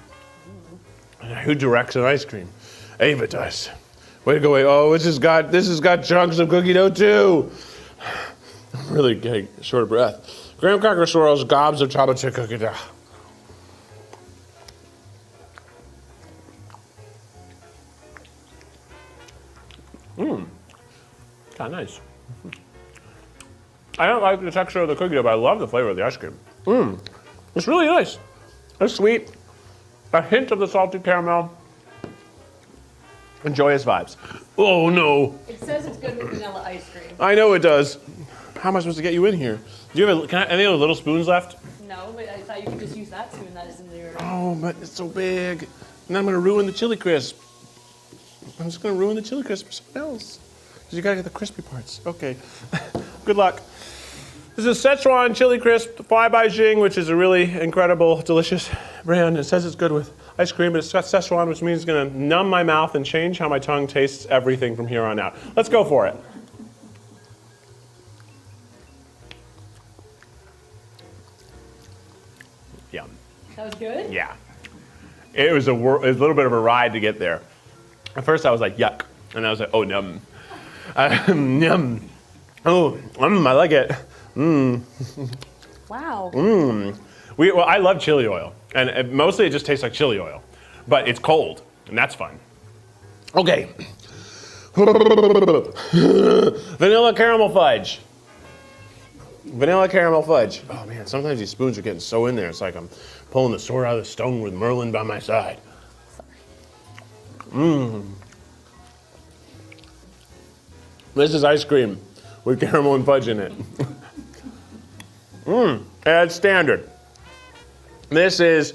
S1: Who directs an ice cream? Ava does. Way to go, Ava. Oh, this has got chunks of cookie dough too. I'm really getting short of breath. Graham cracker swirls, gobs of chocolate chip cookie dough. Kind of nice. I don't like the texture of the cookie dough, but I love the flavor of the ice cream. It's really nice. It's sweet. A hint of the salty caramel. And joyous vibes. Oh no.
S2: It says it's good with vanilla ice cream.
S1: I know it does. How am I supposed to get you in here? Do you have any other little spoons left?
S2: No, but I thought you could just use that spoon that is in there.
S1: Oh, but it's so big. And then I'm gonna ruin the chili crisp. I'm just gonna ruin the chili crisp for someone else. Because you gotta get the crispy parts. Okay. Good luck. This is Szechuan Chili Crisp Fly by Jing, which is a really incredible, delicious brand. It says it's good with ice cream, but it's got Szechuan, which means it's gonna numb my mouth and change how my tongue tastes everything from here on out. Let's go for it. Yum.
S2: That was good?
S1: Yeah. It was a little bit of a ride to get there. At first I was like, yuck. And I was like, oh, yum. Yum. Oh, I like it.
S2: Wow.
S1: Well, I love chili oil. And mostly it just tastes like chili oil. But it's cold, and that's fun. Okay. Vanilla caramel fudge. Vanilla caramel fudge. Oh man, sometimes these spoons are getting so in there. It's like I'm pulling the sword out of the stone with Merlin by my side. This is ice cream with caramel and fudge in it. It's standard. This is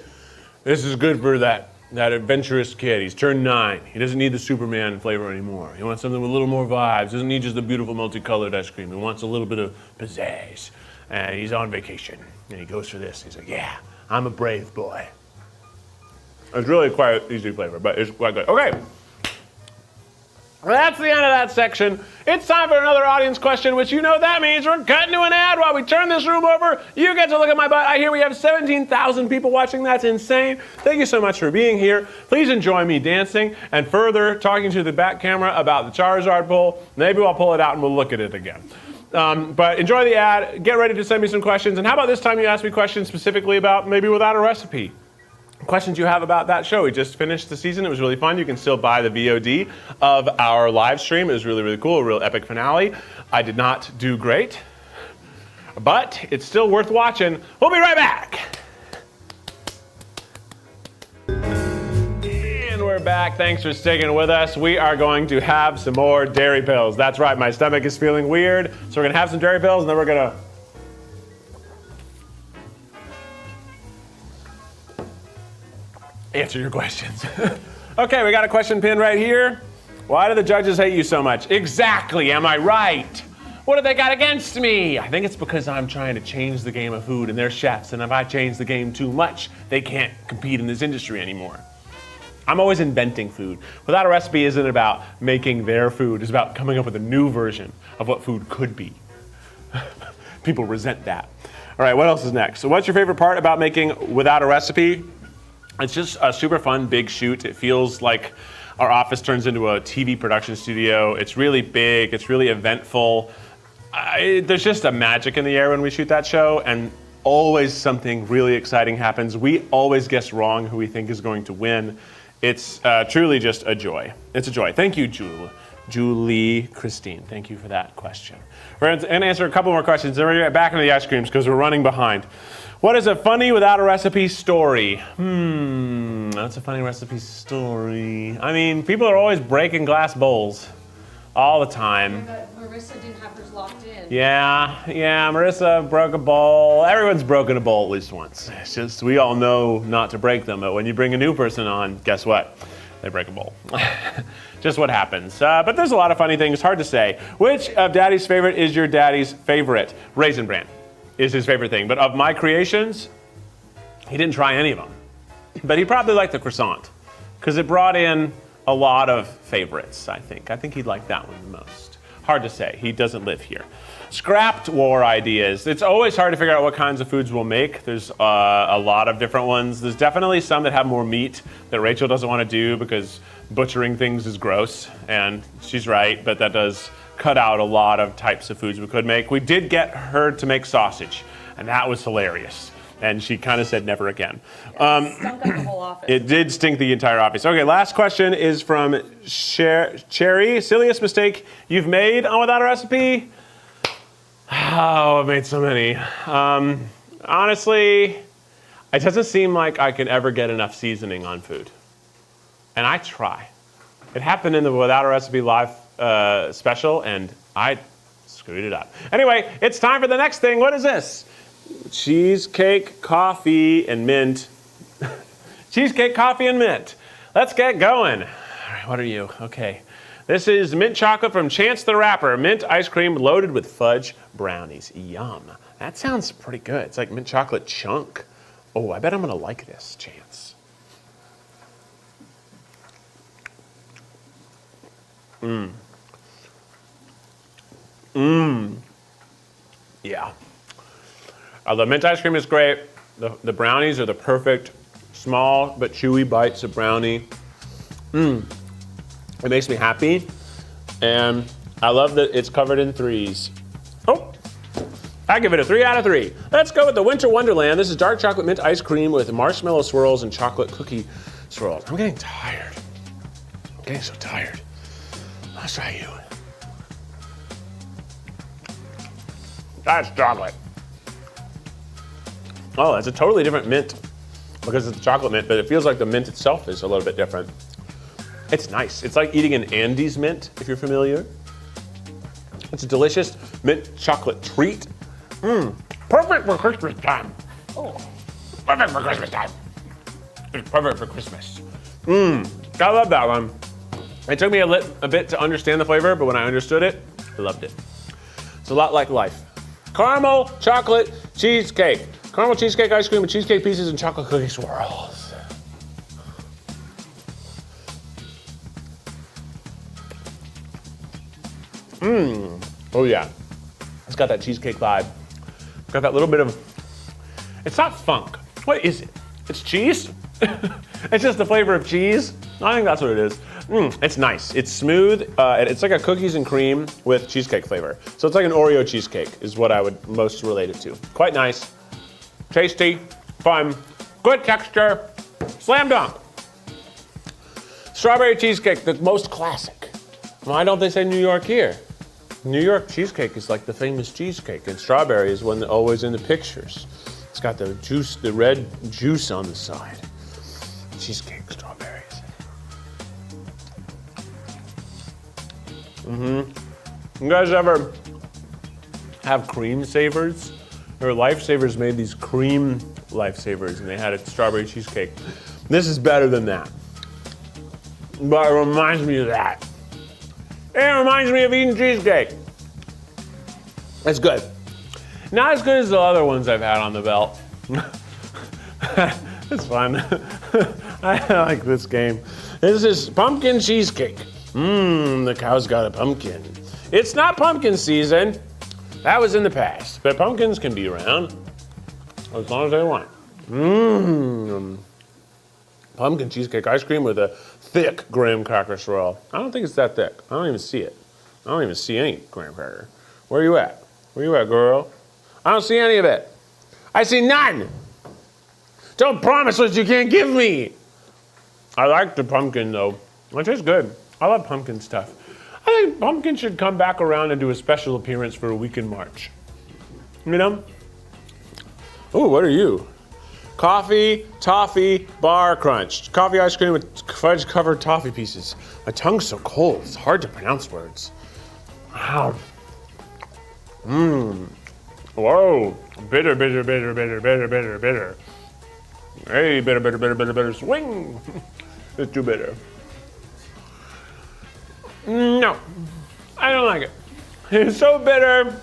S1: good for that adventurous kid. He's turned 9. He doesn't need the Superman flavor anymore. He wants something with a little more vibes. Doesn't need just the beautiful multicolored ice cream. He wants a little bit of pizzazz. And he's on vacation. And he goes for this. He's like, yeah, I'm a brave boy. It's really quite easy flavor, but it's quite good. Okay. Well, that's the end of that section. It's time for another audience question, which you know that means we're cutting to an ad while we turn this room over. You get to look at my butt. I hear we have 17,000 people watching. That's insane. Thank you so much for being here. Please enjoy me dancing and further talking to the back camera about the Charizard pull. Maybe I'll pull it out and we'll look at it again. But enjoy the ad. Get ready to send me some questions. And how about this time you ask me questions specifically about maybe without a recipe? Questions you have about that show. We just finished the season. It was really fun. You can still buy the VOD of our live stream. It was really, really cool. A real epic finale. I did not do great, but it's still worth watching. We'll be right back. And we're back. Thanks for sticking with us. We are going to have some more dairy pills. That's right. My stomach is feeling weird. So we're going to have some dairy pills and then we're going to answer your questions. Okay, we got a question pinned right here. Why do the judges hate you so much? Exactly, am I right? What have they got against me? I think it's because I'm trying to change the game of food and they're chefs, and if I change the game too much, they can't compete in this industry anymore. I'm always inventing food. Without a Recipe isn't about making their food, it's about coming up with a new version of what food could be. People resent that. All right, what else is next? So what's your favorite part about making Without a Recipe? It's just a super fun big shoot. It feels like Our office turns into a TV production studio. It's really big, it's really eventful. There's just a magic in the air when we shoot that show, and always something really exciting happens. We always guess wrong who we think is going to win. It's truly just a joy. It's a joy. Thank you, Julie Christine. Thank you for that question. We're going to answer a couple more questions, then we're going to get back into the ice creams because we're running behind. What is a funny without a recipe story? That's a funny recipe story. I mean, people are always breaking glass bowls all the time.
S2: But Marissa didn't have hers locked in.
S1: Yeah, Marissa broke a bowl. Everyone's broken a bowl at least once. It's just, we all know not to break them, but when you bring a new person on, guess what? They break a bowl. Just what happens. But there's a lot of funny things, hard to say. Which of Daddy's favorite is your daddy's favorite? Raisin Bran is his favorite thing. But of my creations, he didn't try any of them. But he probably liked the croissant, because it brought in a lot of favorites, I think. I think he'd like that one the most. Hard to say, he doesn't live here. Scrapped war ideas. It's always hard to figure out what kinds of foods we'll make. There's a lot of different ones. There's definitely some that have more meat that Rachel doesn't want to do because butchering things is gross, and she's right, but that does cut out a lot of types of foods we could make. We did get her to make sausage, and that was hilarious. And she kind of said never again.
S2: Stunk up the whole office.
S1: It did stink the entire office. Okay, last question is from Cherry. Silliest mistake you've made on Without a Recipe? Oh, I've made so many. Honestly, it doesn't seem like I can ever get enough seasoning on food. And I try. It happened in the Without a Recipe live special, and I screwed it up. Anyway, it's time for the next thing. What is this? Cheesecake, coffee, and mint. Cheesecake, coffee, and mint. Let's get going. All right, what are you? Okay. This is mint chocolate from Chance the Rapper. Mint ice cream loaded with fudge brownies. Yum. That sounds pretty good. It's like mint chocolate chunk. Oh, I bet I'm gonna like this, Chance. Yeah. The mint ice cream is great. The brownies are the perfect small but chewy bites of brownie. It makes me happy. And I love that it's covered in threes. Oh, I give it a 3 out of 3. Let's go with the Winter Wonderland. This is dark chocolate mint ice cream with marshmallow swirls and chocolate cookie swirls. I'm getting tired. I'm getting so tired. Let's try you. That's chocolate. Oh, it's a totally different mint because it's chocolate mint, but it feels like the mint itself is a little bit different. It's nice. It's like eating an Andes mint, if you're familiar. It's a delicious mint chocolate treat. Perfect for Christmas time. Oh, perfect for Christmas time. It's perfect for Christmas. I love that one. It took me a bit to understand the flavor, but when I understood it, I loved it. It's a lot like life. Caramel chocolate cheesecake. Caramel cheesecake ice cream with cheesecake pieces and chocolate cookie swirls. Oh yeah. It's got that cheesecake vibe. It's got that little bit of, it's not funk. What is it? It's cheese? It's just the flavor of cheese. I think that's what it is. It's nice. It's smooth. It's like a cookies and cream with cheesecake flavor. So it's like an Oreo cheesecake is what I would most relate it to. Quite nice. Tasty, fun, good texture, slam dunk. Strawberry cheesecake, the most classic. Why don't they say New York here? New York cheesecake is like the famous cheesecake, and strawberry is one that always in the pictures. It's got the juice, the red juice on the side. Cheesecake, strawberries. You guys ever have cream savers? Or Lifesavers made these cream Lifesavers, and they had a strawberry cheesecake. This is better than that. But it reminds me of that. It reminds me of eating cheesecake. It's good. Not as good as the other ones I've had on the belt. It's fun. I like this game. This is pumpkin cheesecake. The cow's got a pumpkin. It's not pumpkin season. That was in the past, but pumpkins can be around as long as they want. Pumpkin cheesecake ice cream with a thick graham cracker swirl. I don't think it's that thick. I don't even see it. I don't even see any graham cracker. Where are you at? Where you at, girl? I don't see any of it. I see none. Don't promise what you can't give me. I like the pumpkin though. It tastes good. I love pumpkin stuff. I think pumpkin should come back around and do a special appearance for a week in March. You know? Ooh, what are you? Coffee, toffee, bar crunch. Coffee ice cream with fudge covered toffee pieces. My tongue's so cold, it's hard to pronounce words. Wow. Mmm. Whoa. Bitter, bitter, bitter, bitter, bitter, bitter, bitter. Hey, bitter, bitter, bitter, bitter, bitter, swing. It's too bitter. No, I don't like it. It's so bitter.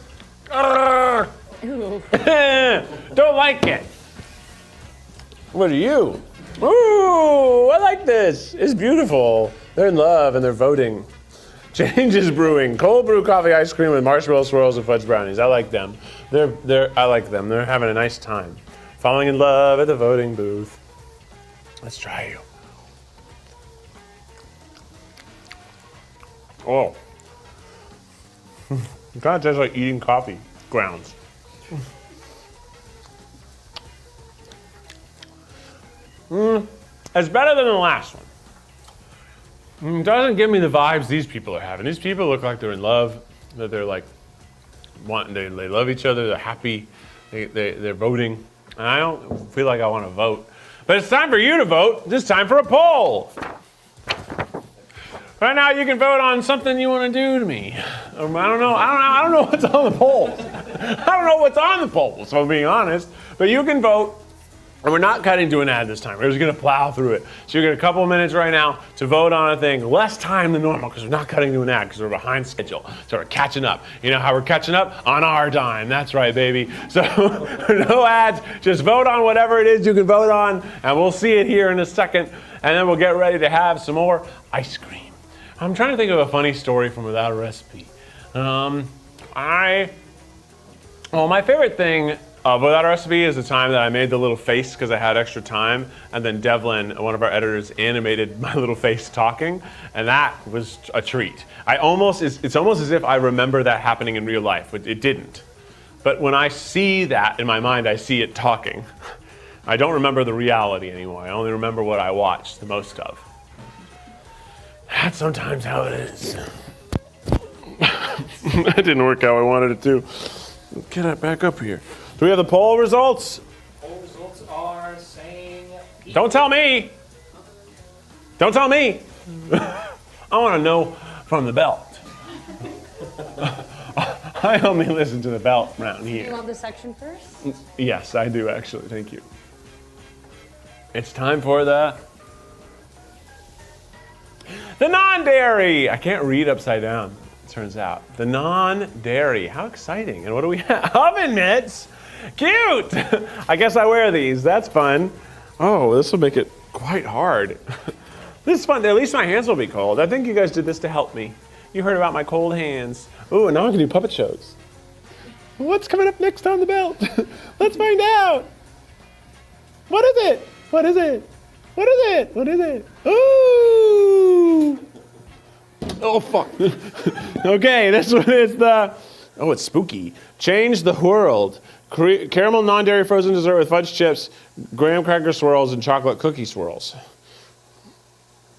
S1: Don't like it. What are you? Ooh, I like this. It's beautiful. They're in love and they're voting. Change is brewing. Cold brew coffee ice cream with marshmallow swirls and fudge brownies. I like them. I like them. They're having a nice time. Falling in love at the voting booth. Let's try you. Oh. It kind of tastes like eating coffee grounds. It's better than the last one. It doesn't give me the vibes these people are having. These people look like they're in love, that they're like, they love each other, they're happy, they're voting. And I don't feel like I want to vote. But it's time for you to vote. It's time for a poll. Right now you can vote on something you want to do to me. I don't know what's on the poll. I don't know what's on the poll, so I'm being honest. But you can vote. And we're not cutting to an ad this time. We're just going to plow through it. So you get a couple of minutes right now to vote on a thing. Less time than normal because we're not cutting to an ad because we're behind schedule. So we're catching up. You know how we're catching up? On our dime. That's right, baby. So no ads. Just vote on whatever it is you can vote on. And we'll see it here in a second. And then we'll get ready to have some more ice cream. I'm trying to think of a funny story from Without a Recipe. My favorite thing Without a Recipe is the time that I made the little face because I had extra time, and then Devin, one of our editors, animated my little face talking, and that was a treat. It's almost as if I remember that happening in real life, but it didn't. But when I see that in my mind, I see it talking. I don't remember the reality anymore. I only remember what I watched the most of. That's sometimes how it is. That didn't work how I wanted it to. Get it back up here. Do we have the poll results?
S3: Poll results are saying...
S1: Don't tell me. Don't tell me. I want to know from the belt. I only listen to the belt around
S2: Do you
S1: here.
S2: want the section first?
S1: Yes, I do actually. Thank you. It's time for the non-dairy. I can't read upside down, it turns out. The non-dairy. How exciting. And what do we have? Oven mitts. Cute! I guess I wear these. That's fun. Oh, this will make it quite hard. This is fun. At least my hands will be cold. I think you guys did this to help me. You heard about my cold hands. Ooh, and now I can do puppet shows. What's coming up next on the belt? Let's find out. What is it? What is it? What is it? What is it? Ooh! Oh, fuck. Okay, this one is the... Oh, it's spooky. Change the world. Caramel non-dairy frozen dessert with fudge chips, graham cracker swirls, and chocolate cookie swirls.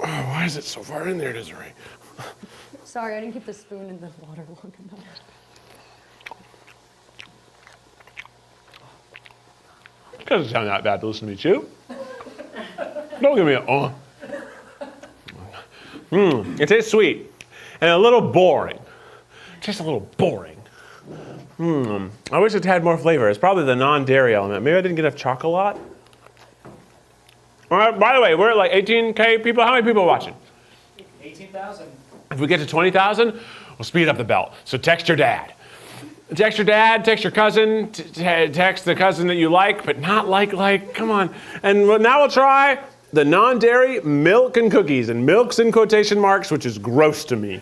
S1: Oh, why is it so far in there, Desiree?
S2: Sorry, I didn't keep the spoon in the water long enough.
S1: It doesn't sound that bad to listen to me chew. Don't give me a It tastes sweet and a little boring. It tastes a little boring. I wish it had more flavor. It's probably the non-dairy element. Maybe I didn't get enough chocolate. All right, by the way, we're at like 18K people. How many people are watching?
S3: 18,000.
S1: If we get to 20,000, we'll speed up the belt. So text your dad. Text your dad, text your cousin, text the cousin that you like, but not like, come on. And now we'll try the non-dairy milk and cookies. And milk's in quotation marks, which is gross to me.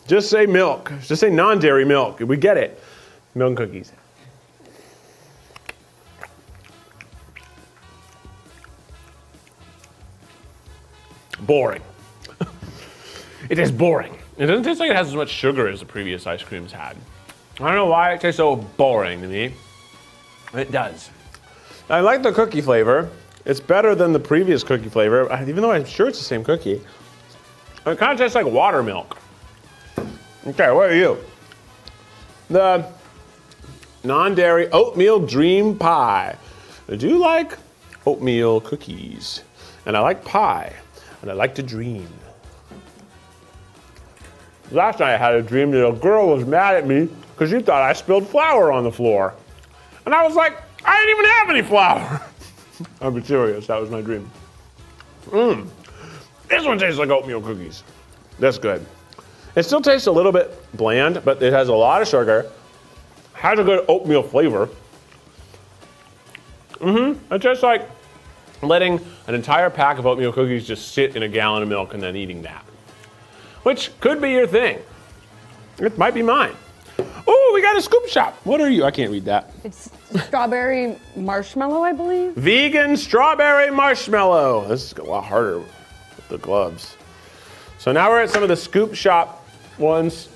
S1: Just say milk. Just say non-dairy milk. We get it. Milk and cookies. boring. It is boring. It doesn't taste like it has as much sugar as the previous ice creams had. I don't know why it tastes so boring to me. It does. I like the cookie flavor. It's better than the previous cookie flavor, even though I'm sure it's the same cookie. It kind of tastes like water milk. Okay, what are you? The non-dairy oatmeal dream pie. I do like oatmeal cookies, and I like pie, and I like to dream. Last night I had a dream that a girl was mad at me because she thought I spilled flour on the floor. And I was like, I didn't even have any flour. I'm serious, that was my dream. This one tastes like oatmeal cookies. That's good. It still tastes a little bit bland, but it has a lot of sugar. Has a good oatmeal flavor. It tastes like letting an entire pack of oatmeal cookies just sit in a gallon of milk and then eating that. Which could be your thing. It might be mine. Oh, we got a scoop shop. What are you? I can't read that.
S2: It's strawberry marshmallow, I believe.
S1: Vegan strawberry marshmallow. This is a lot harder with the gloves. So now we're at some of the scoop shop ones.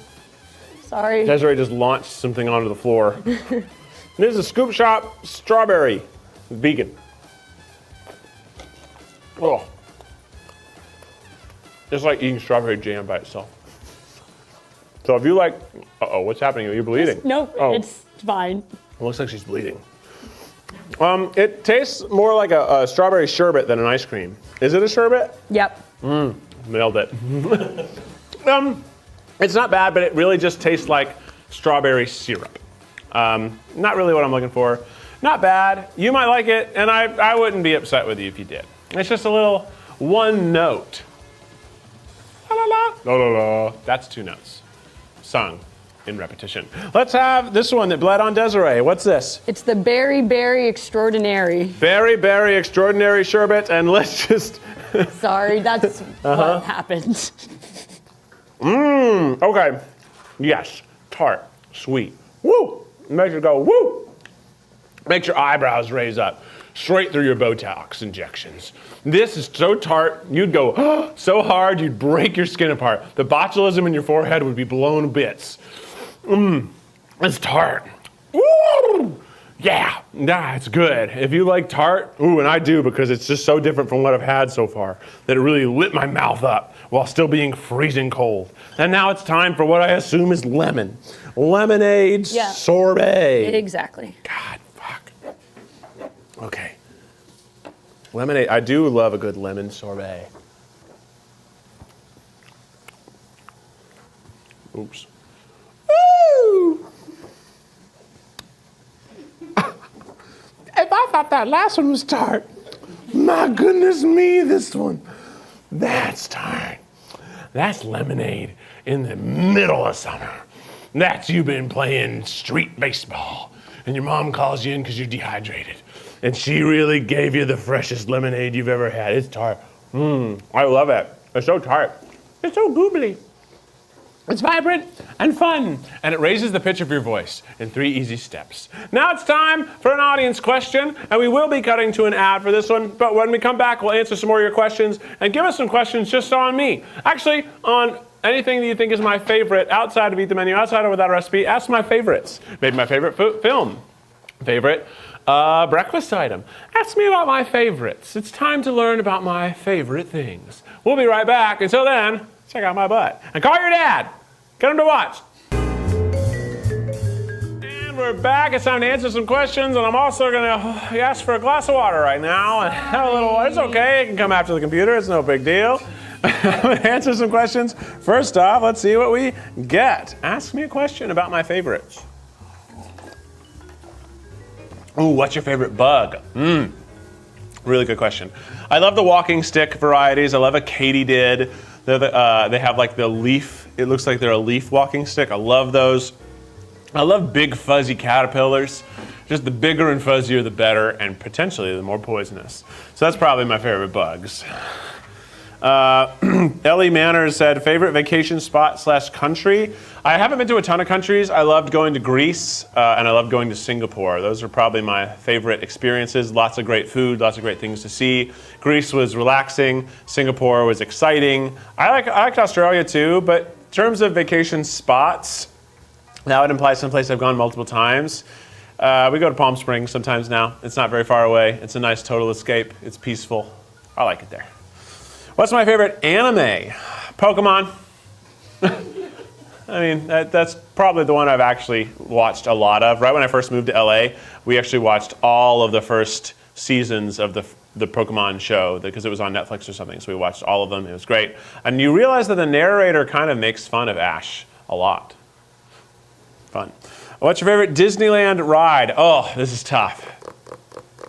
S2: Sorry.
S1: Desiree just launched something onto the floor. This is a scoop shop strawberry. Vegan. Oh. It's like eating strawberry jam by itself. So if you like, what's happening? Are you bleeding?
S2: No,
S1: Oh.
S2: it's fine.
S1: It looks like she's bleeding. It tastes more like a strawberry sherbet than an ice cream. Is it a sherbet?
S2: Yep.
S1: Nailed it. It's not bad, but it really just tastes like strawberry syrup. Not really what I'm looking for. Not bad. You might like it, and I wouldn't be upset with you if you did. It's just a little one note. La la la, la la la. That's two notes. Sung in repetition. Let's have this one that bled on Desiree. What's this?
S2: It's the Berry Berry Extraordinary.
S1: Berry Berry Extraordinary Sherbet, and let's just...
S2: Sorry, that's what happened.
S1: Okay. Yes. Tart. Sweet. Woo! Makes you go, woo! Makes your eyebrows raise up. Straight through your Botox injections. This is so tart, you'd go so hard you'd break your skin apart. The botulism in your forehead would be blown to bits. It's tart. Woo! Yeah, it's good. If you like tart, and I do because it's just so different from what I've had so far, that it really lit my mouth up while still being freezing cold. And now it's time for what I assume is lemon. Lemonade sorbet.
S2: Exactly.
S1: God, fuck. Okay. Lemonade, I do love a good lemon sorbet. Oops. Woo! If I thought that last one was tart, my goodness me, this one. That's tart. That's lemonade in the middle of summer. That's you been playing street baseball, and your mom calls you in because you're dehydrated. And she really gave you the freshest lemonade you've ever had. It's tart. I love it. It's so tart. It's so goobly. It's vibrant and fun, and it raises the pitch of your voice in 3 easy steps. Now it's time for an audience question, and we will be cutting to an ad for this one, but when we come back, we'll answer some more of your questions and give us some questions just on me. Actually, on anything that you think is my favorite outside of Eat the Menu, outside of Without a Recipe, ask my favorites. Maybe my favorite film, favorite breakfast item. Ask me about my favorites. It's time to learn about my favorite things. We'll be right back. Until then, check out my butt. And call your dad. Get him to watch. And we're back. It's time to answer some questions. And I'm also going to ask for a glass of water right now. And have a little water. It's okay. It can come after the computer. It's no big deal. I'm going to answer some questions. First off, let's see what we get. Ask me a question about my favorites. Ooh, what's your favorite bug? Really good question. I love the walking stick varieties. I love a katydid. They have like the leaf. It looks like they're a leaf walking stick. I love those. I love big fuzzy caterpillars. Just the bigger and fuzzier the better, and potentially the more poisonous. So that's probably my favorite bugs. Ellie Manners said, favorite vacation spot / country? I haven't been to a ton of countries. I loved going to Greece, and I loved going to Singapore. Those are probably my favorite experiences. Lots of great food, lots of great things to see. Greece was relaxing. Singapore was exciting. I liked Australia too, but in terms of vacation spots, that would imply someplace I've gone multiple times. We go to Palm Springs sometimes now. It's not very far away. It's a nice total escape. It's peaceful. I like it there. What's my favorite anime? Pokemon. I mean, that's probably the one I've actually watched a lot of. Right when I first moved to LA, we actually watched all of the first seasons of the Pokemon show because it was on Netflix or something. So we watched all of them. It was great. And you realize that the narrator kind of makes fun of Ash a lot. Fun. What's your favorite Disneyland ride? Oh, this is tough.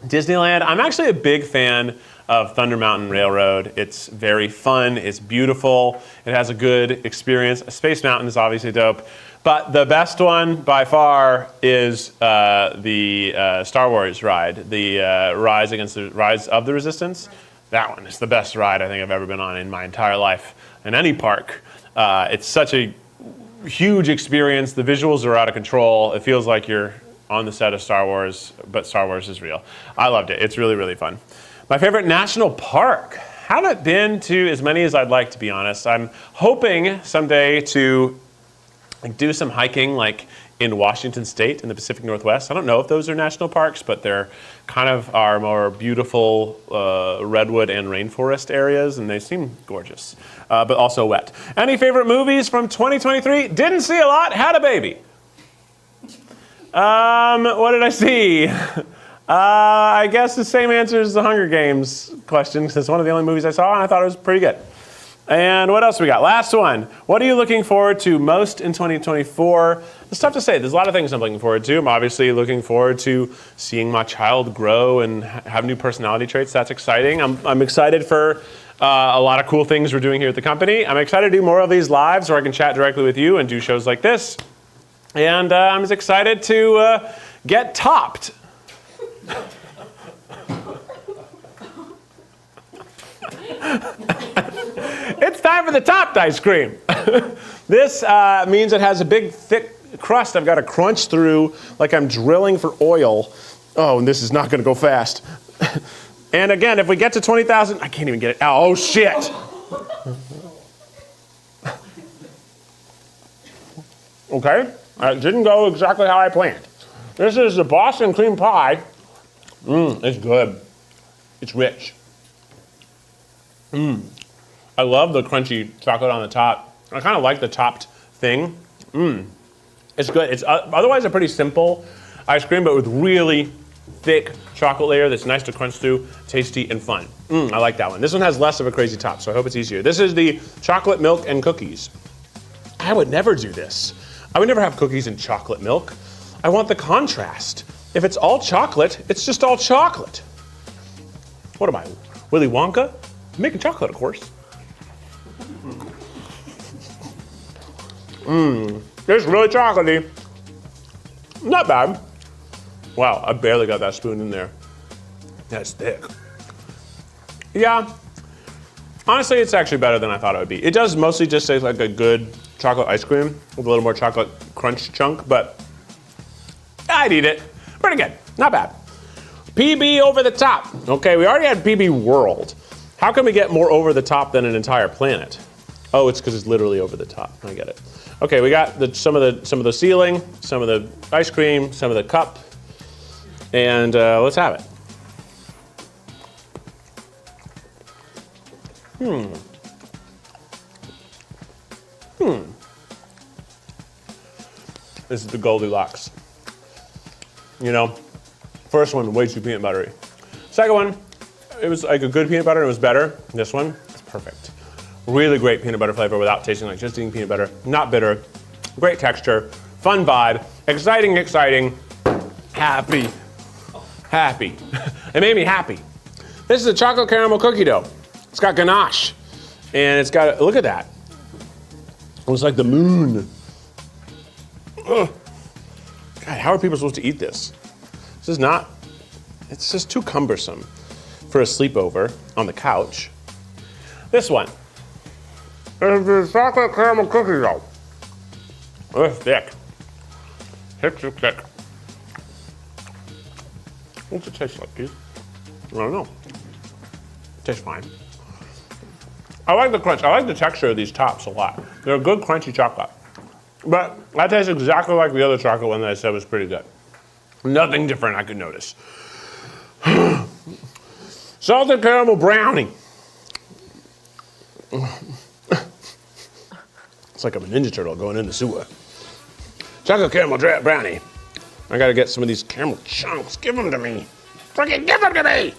S1: Disneyland, I'm actually a big fan of Thunder Mountain Railroad. It's very fun, it's beautiful, it has a good experience. Space Mountain is obviously dope, but the best one by far is the Star Wars ride, the Rise of the Resistance. That one is the best ride I think I've ever been on in my entire life in any park. It's such a huge experience. The visuals are out of control. It feels like you're on the set of Star Wars, but Star Wars is real. I loved it. It's really, really fun. My favorite national park. Haven't been to as many as I'd like, to be honest. I'm hoping someday to do some hiking like in Washington State in the Pacific Northwest. I don't know if those are national parks, but they're kind of our more beautiful redwood and rainforest areas, and they seem gorgeous, but also wet. Any favorite movies from 2023? Didn't see a lot, had a baby. What did I see? I guess the same answer as the Hunger Games question, because it's one of the only movies I saw, and I thought it was pretty good. And what else we got? Last one. What are you looking forward to most in 2024? It's tough to say. There's a lot of things I'm looking forward to. I'm obviously looking forward to seeing my child grow and have new personality traits. That's exciting. I'm excited for a lot of cool things we're doing here at the company. I'm excited to do more of these lives where I can chat directly with you and do shows like this. And I'm as excited to get topped. It's time for the topped ice cream. This means it has a big, thick crust I've got to crunch through like I'm drilling for oil. Oh, and this is not going to go fast. And again, if we get to 20,000, I can't even get it out. Oh, shit. Okay, it didn't go exactly how I planned. This is the Boston cream pie. It's good. It's rich. I love the crunchy chocolate on the top. I kind of like the topped thing. It's good. It's otherwise a pretty simple ice cream, but with really thick chocolate layer that's nice to crunch through, tasty and fun. I like that one. This one has less of a crazy top, so I hope it's easier. This is the chocolate milk and cookies. I would never do this. I would never have cookies and chocolate milk. I want the contrast. If it's all chocolate, it's just all chocolate. What am I, Willy Wonka? I'm making chocolate, of course. It's really chocolatey. Not bad. Wow, I barely got that spoon in there. That's thick. Yeah, honestly, it's actually better than I thought it would be. It does mostly just taste like a good chocolate ice cream with a little more chocolate crunch chunk, but I'd eat it. Pretty good, not bad. PB over the top. Okay, we already had PB World. How can we get more over the top than an entire planet? Oh, it's because it's literally over the top. I get it. Okay, we got some of the ceiling, some of the ice cream, some of the cup, and let's have it. This is the Goldilocks. You know, first one, way too peanut buttery. Second one, it was like a good peanut butter, and it was better. This one is perfect. Really great peanut butter flavor without tasting like just eating peanut butter. Not bitter, great texture, fun vibe, exciting, happy. It made me happy. This is a chocolate caramel cookie dough. It's got ganache, and it's got, look at that. It looks like the moon. Ugh. God, how are people supposed to eat this? This is not, it's just too cumbersome for a sleepover on the couch. This one. It's the chocolate caramel cookie dough. It's thick. Thick. What's it taste like, dude? I don't know. Tastes fine. I like the crunch. I like the texture of these tops a lot. They're a good crunchy chocolate. But that tastes exactly like the other chocolate one that I said was pretty good. Nothing different I could notice. Salted caramel brownie. It's like I'm a Ninja Turtle going in the sewer. Chocolate caramel brownie. I gotta get some of these caramel chunks. Give them to me. Freaking give them to me!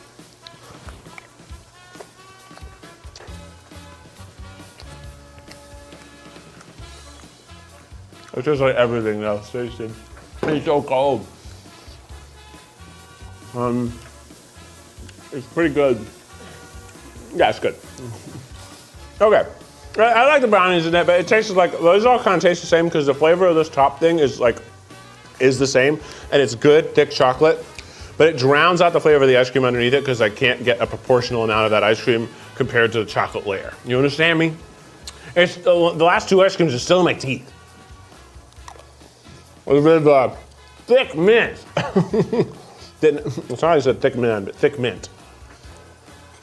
S1: It's just like everything else tasted. It's so cold. It's pretty good. Yeah, it's good. Okay. I like the brownies in it, but it tastes like, those all kind of taste the same because the flavor of this top thing is the same, and it's good, thick chocolate, but it drowns out the flavor of the ice cream underneath it because I can't get a proportional amount of that ice cream compared to the chocolate layer. You understand me? It's the last two ice creams are still in my teeth. With thick mint. It's not I said thick mint, but thick mint.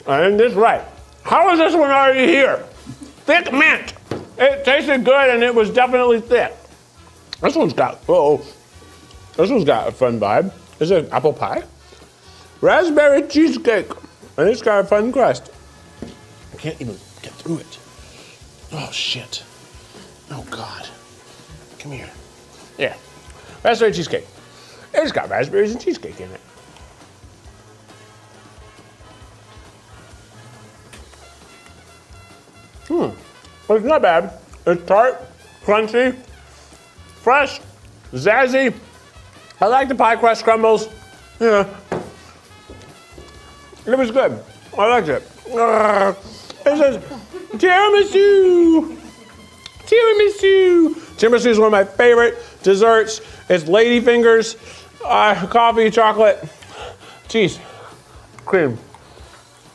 S1: I did this right. How is this one already here? Thick mint. It tasted good and it was definitely thick. This one's got, this one's got a fun vibe. Is it apple pie? Raspberry cheesecake. And it's got a fun crust. I can't even get through it. Oh shit. Oh God. Come here. Yeah. Raspberry cheesecake. It's got raspberries and cheesecake in it. It's not bad. It's tart, crunchy, fresh, zazzy. I like the pie crust crumbles. Yeah. It was good. I liked it. It says tiramisu. Tiramisu. Tiramisu is one of my favorite desserts. It's ladyfingers, coffee, chocolate, cheese, cream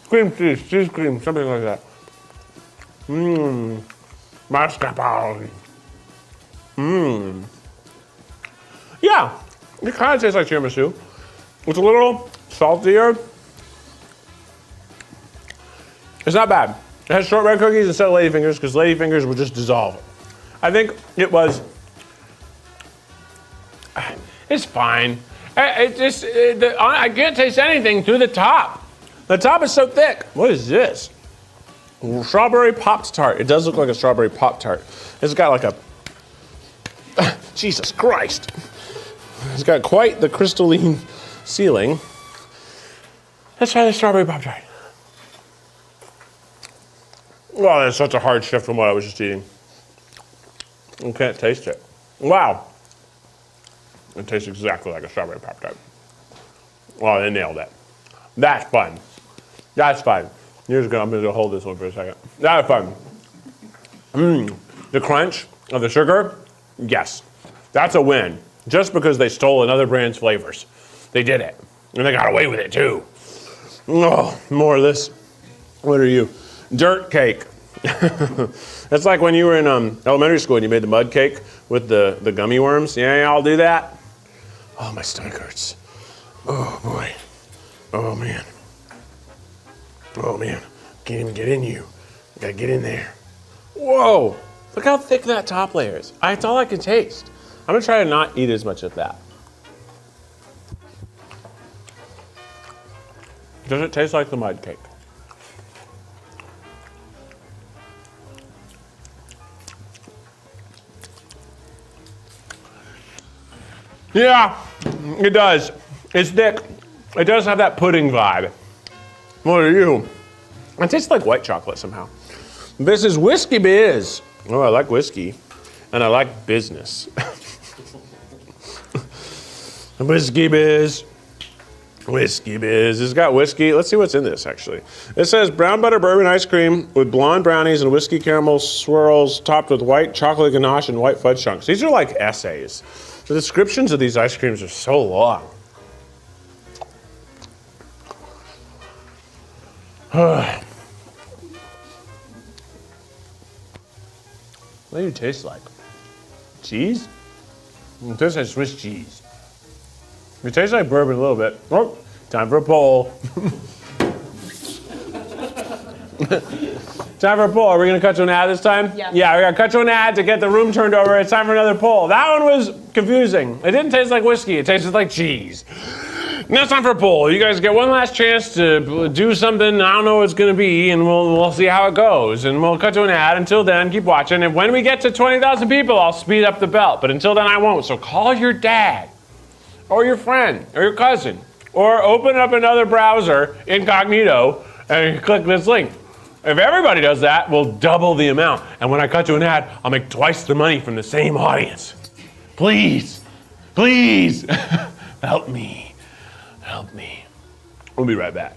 S1: cheese, cheese cream, something like that. Mascarpone. Yeah, it kind of tastes like tiramisu. It's a little saltier. It's not bad. It has shortbread cookies instead of ladyfingers because ladyfingers would just dissolve. I think it was, it's fine. I can't taste anything through the top. The top is so thick. What is this? Strawberry Pop-Tart. It does look like a strawberry Pop-Tart. It's got like a, Jesus Christ. It's got quite the crystalline ceiling. Let's try the strawberry Pop-Tart. Oh, that's such a hard shift from what I was just eating. You can't taste it. Wow. It tastes exactly like a strawberry Pop-Tart. Oh, they nailed it. That's fun. That's fun. I'm gonna hold this one for a second. That's fun. The crunch of the sugar, yes. That's a win. Just because they stole another brand's flavors. They did it. And they got away with it too. Oh, more of this. What are you? Dirt cake. That's like when you were in elementary school and you made the mud cake with the gummy worms. Yeah, I'll do that. Oh, my stomach hurts. Oh, boy. Oh, man. Oh, man. Can't even get in you. Gotta get in there. Whoa. Look how thick that top layer is. It's all I can taste. I'm gonna try to not eat as much of that. Does it taste like the mud cake? Yeah, it does. It's thick. It does have that pudding vibe. What are you? It tastes like white chocolate somehow. This is Whiskey Biz. Oh, I like whiskey. And I like business. Whiskey Biz. Whiskey Biz. It's got whiskey. Let's see what's in this, actually. It says brown butter bourbon ice cream with blonde brownies and whiskey caramel swirls topped with white chocolate ganache and white fudge chunks. These are like essays. The descriptions of these ice creams are so long. What do you taste like? Cheese? It tastes like Swiss cheese. It tastes like bourbon a little bit. Oh, time for a poll. Time for a poll. Are we gonna cut to an ad this time?
S2: Yeah.
S1: Yeah, we're gonna cut to an ad to get the room turned over. It's time for another poll. That one was confusing. It didn't taste like whiskey. It tasted like cheese. Now it's time for a poll. You guys get one last chance to do something. I don't know what it's gonna be, and we'll see how it goes. And we'll cut to an ad. Until then, keep watching. And when we get to 20,000 people, I'll speed up the belt. But until then, I won't. So call your dad, or your friend, or your cousin, or open up another browser incognito and click this link. If everybody does that, we'll double the amount. And when I cut to an ad, I'll make twice the money from the same audience. Please, please, help me, help me. We'll be right back.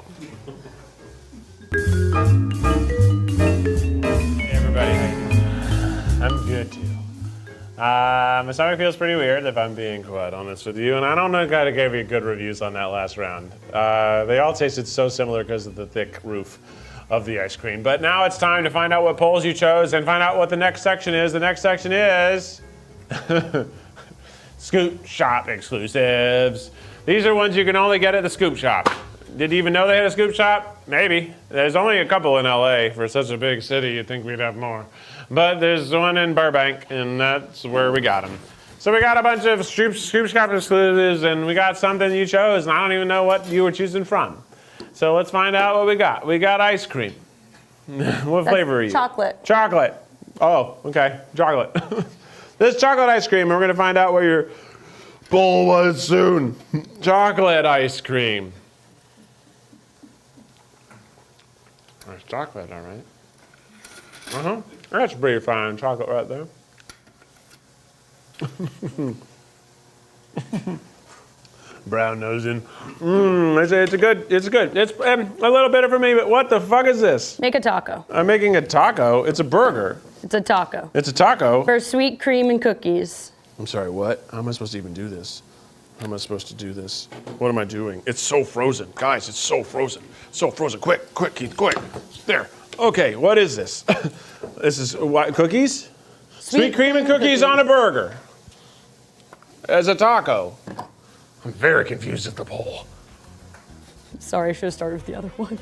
S1: Hey everybody, how you doing? I'm good too. My stomach feels pretty weird, if I'm being quite honest with you, and I don't know how to give you good reviews on that last round. They all tasted so similar because of the thick roof of the ice cream. But now it's time to find out what polls you chose and find out what the next section is. The next section is Scoop Shop exclusives. These are ones you can only get at the Scoop Shop. Did you even know they had a Scoop Shop? Maybe. There's only a couple in LA. For such a big city, you'd think we'd have more. But there's one in Burbank, and that's where we got them. So we got a bunch of Scoop Shop exclusives, and we got something you chose, and I don't even know what you were choosing from. So let's find out what we got. We got ice cream. What flavor are you?
S2: Chocolate.
S1: Chocolate. Oh, okay. Chocolate. This chocolate ice cream, and we're going to find out what your bowl was soon. Chocolate ice cream. There's chocolate, all right. Uh-huh. That's pretty fine chocolate right there. Brown nosing. It's good. It's good. It's a little bitter for me, but what the fuck is this?
S2: Make a taco.
S1: I'm making a taco. It's a burger.
S2: It's a taco.
S1: It's a taco.
S2: For sweet cream and cookies.
S1: I'm sorry, what? How am I supposed to even do this? How am I supposed to do this? What am I doing? It's so frozen. Guys, it's so frozen. So frozen. Quick, quick, Keith, quick. There. Okay, what is this? This is what, cookies? Sweet cream and cookies on a burger. As a taco. I'm very confused at the poll.
S2: Sorry, I should have started with the other one.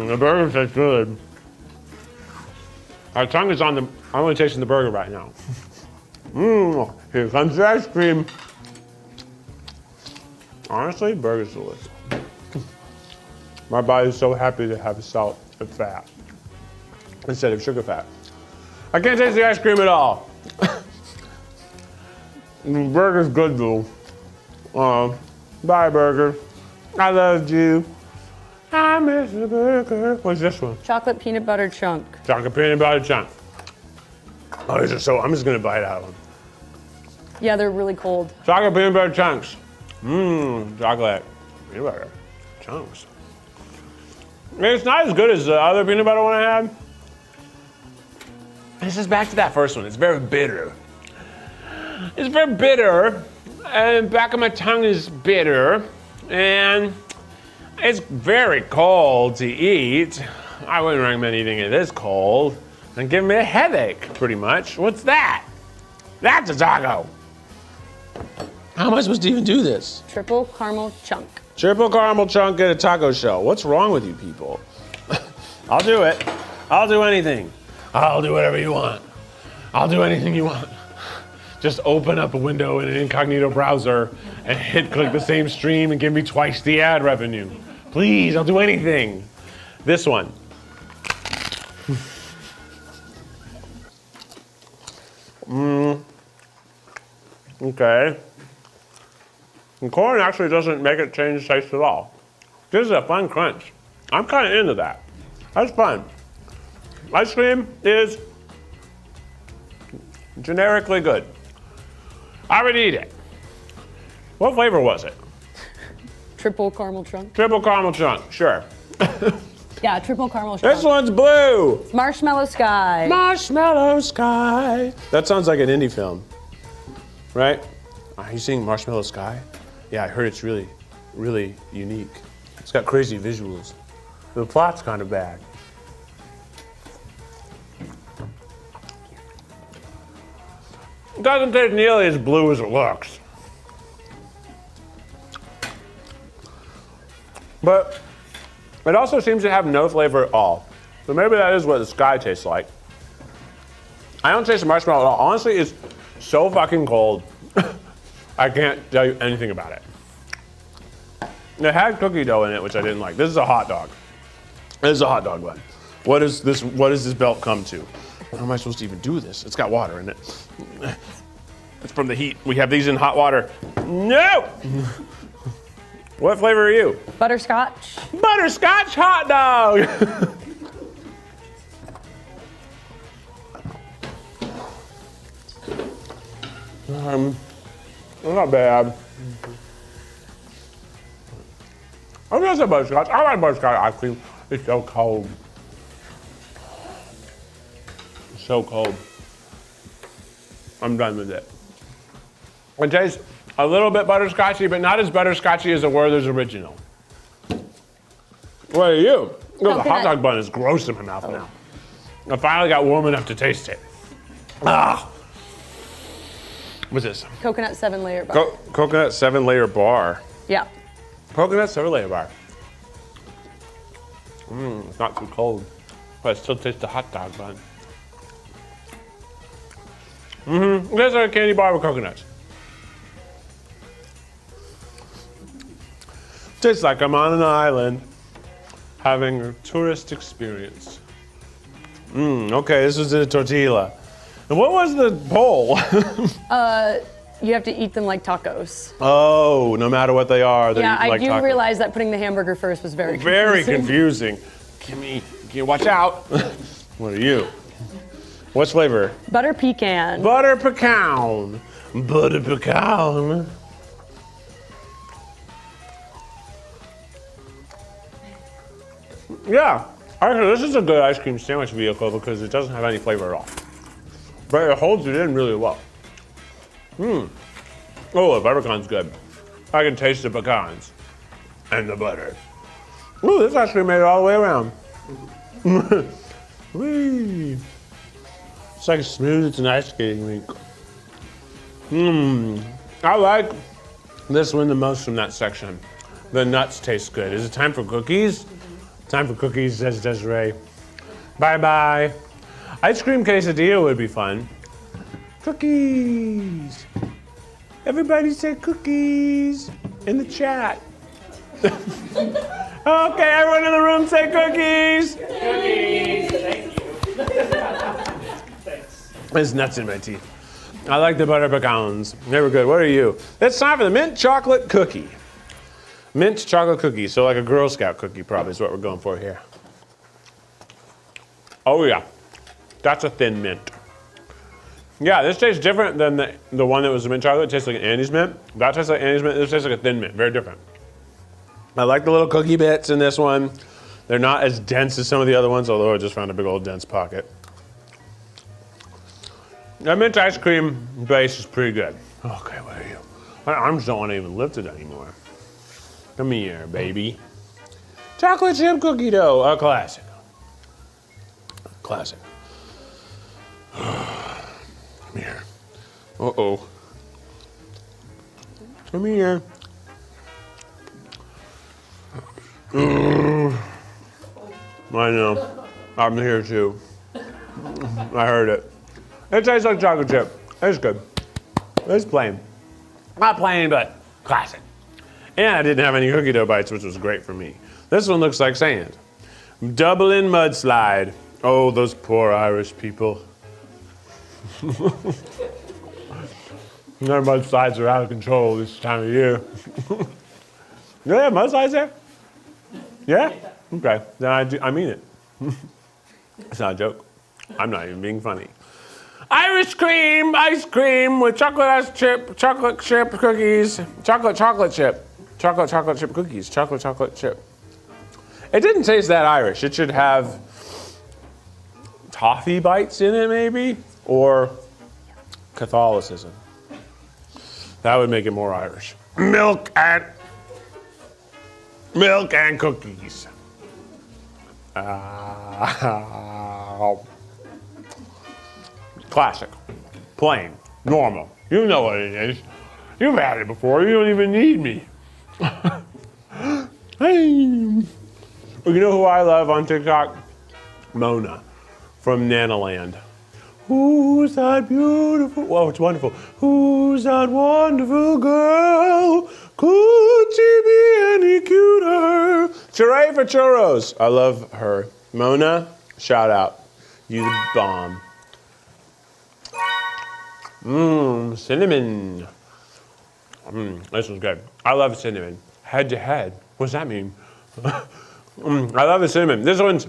S1: The burger tastes good. Our tongue is on the, I'm only tasting the burger right now. Here comes the ice cream. Honestly, burger's delicious. My body's so happy to have salt and fat instead of sugar fat. I can't taste the ice cream at all. The burger's good though. Bye burger. I loved you. I miss the burger. What's this one?
S2: Chocolate peanut butter chunk.
S1: Chocolate peanut butter chunk. Oh, these are so, I'm just gonna bite out of them.
S2: Yeah, they're really cold.
S1: Chocolate peanut butter chunks. Chocolate peanut butter chunks. It's not as good as the other peanut butter one I had. This is back to that first one. It's very bitter. It's very bitter, and the back of my tongue is bitter, and it's very cold to eat. I wouldn't recommend eating it this cold. And give me a headache, pretty much. What's that? That's a taco. How am I supposed to even do this?
S2: Triple caramel chunk.
S1: Triple caramel chunk at a taco shell. What's wrong with you people? I'll do it. I'll do anything. I'll do whatever you want. I'll do anything you want. Just open up a window in an incognito browser and click the same stream and give me twice the ad revenue. Please, I'll do anything. This one. Okay. And corn actually doesn't make it change taste at all. This is a fun crunch. I'm kind of into that. That's fun. Ice cream is generically good. I would eat it. What flavor was it?
S2: Triple caramel chunk.
S1: Triple caramel chunk, sure.
S2: Yeah, triple caramel chunk.
S1: This one's blue.
S2: Marshmallow sky.
S1: Marshmallow sky. That sounds like an indie film, right? Are you seeing Marshmallow Sky? Yeah, I heard it's really, really unique. It's got crazy visuals. The plot's kind of bad. doesn't taste nearly as blue as it looks. But it also seems to have no flavor at all. So maybe that is what the sky tastes like. I don't taste the marshmallow at all. Honestly, it's so fucking cold. I can't tell you anything about it. It had cookie dough in it, which I didn't like. This is a hot dog. This is a hot dog bun. What does this belt come to? How am I supposed to even do this? It's got water in it. It's from the heat. We have these in hot water. No! What flavor are you?
S2: Butterscotch.
S1: Butterscotch hot dog! Not bad. I'm gonna say butterscotch. I like butterscotch ice cream. It's so cold. It's so cold. I'm done with it. It tastes a little bit butterscotchy, but not as butterscotchy as the Werther's original. What are you? Oh, the hot dog bun is gross in my mouth now. I finally got warm enough to taste it. Ah. What's this?
S2: Coconut 7-layer bar.
S1: Coconut 7-layer bar.
S2: Yeah.
S1: Coconut 7-layer bar. It's not too cold, but it still tastes the hot dog bun. It tastes like a candy bar with coconuts. Tastes like I'm on an island having a tourist experience. Okay, this was in a tortilla. And what was the bowl?
S2: You have to eat them like tacos.
S1: Oh, no matter what they are, they're
S2: Yeah,
S1: eaten like
S2: I do
S1: tacos.
S2: realize that putting the hamburger first was very confusing.
S1: Very confusing. Watch out. What are you? What's flavor?
S2: Butter pecan.
S1: Butter pecan. Butter pecan. Yeah, actually, this is a good ice cream sandwich vehicle because it doesn't have any flavor at all. But it holds it in really well. Oh, the butter pecan's good. I can taste the pecans and the butter. Ooh, this actually made it all the way around. Whee. It's like smooth as an ice skating rink. I like this one the most from that section. The nuts taste good. Is it time for cookies? Time for cookies, says Desiree. Bye-bye. Ice cream quesadilla would be fun. Cookies. Everybody say cookies in the chat. Okay, everyone in the room say cookies.
S3: Cookies. Thank you. Thanks.
S1: There's nuts in my teeth. I like the butter pecans. They were good. What are you? It's time for the mint chocolate cookie. Mint chocolate cookie, so like a Girl Scout cookie probably is what we're going for here. Oh yeah, that's a thin mint. Yeah, this tastes different than the one that was the mint chocolate. It tastes like an Andes mint. That tastes like Andes mint. This tastes like a thin mint. Very different. I like the little cookie bits in this one. They're not as dense as some of the other ones, although I just found a big old dense pocket. That mint ice cream base is pretty good. Okay, where are you? My arms don't want to even lift it anymore. Come here, baby. Chocolate chip cookie dough, a classic. Classic. Come here. Uh-oh. Come here. I know. I'm here too. I heard it. It tastes like chocolate chip. It's good. It's plain. Not plain, but classic. And I didn't have any cookie dough bites, which was great for me. This one looks like sand. Dublin mudslide. Oh, those poor Irish people. Their mudslides are out of control this time of year. Do they have mudslides there? Yeah? Okay, then I mean it. It's not a joke. I'm not even being funny. Irish cream, ice cream with chocolate chip cookies, chocolate chip cookies, chocolate chip. It didn't taste that Irish. It should have toffee bites in it maybe, or Catholicism. That would make it more Irish. Milk and cookies. Classic, plain, Normal. You know what it is. You've had it before. You don't even need me. Hey. You know who I love on TikTok? Mona from Nanaland. Who's that beautiful? Whoa, it's wonderful. Who's that wonderful girl? Could she be any cuter? Hooray for churros. I love her. Mona, shout out. You the bomb. Cinnamon. This one's good. I love cinnamon. Head to head. What's that mean? I love the cinnamon. This one's,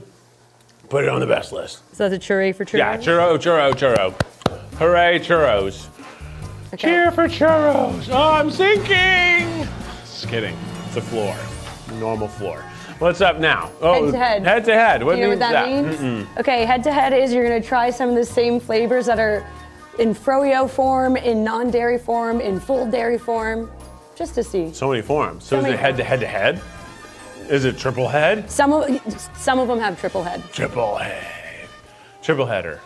S1: put it on the best list.
S2: Is that the churro for churros?
S1: Yeah, churro. Hooray, churros.
S2: Okay.
S1: Cheer for churros. Oh, I'm sinking. Just kidding. It's a floor. Normal floor. What's up now? Oh,
S2: Head to head.
S1: Head to head. What
S2: Do you know
S1: means
S2: what that means? Okay, head to head is you're gonna try some of the same flavors that are in froyo form, in non-dairy form, in full dairy form, just to see.
S1: So many forms. So
S2: So
S1: is
S2: many
S1: it head to head to head? Is it triple head?
S2: Some of them have triple head.
S1: Triple head. Triple header.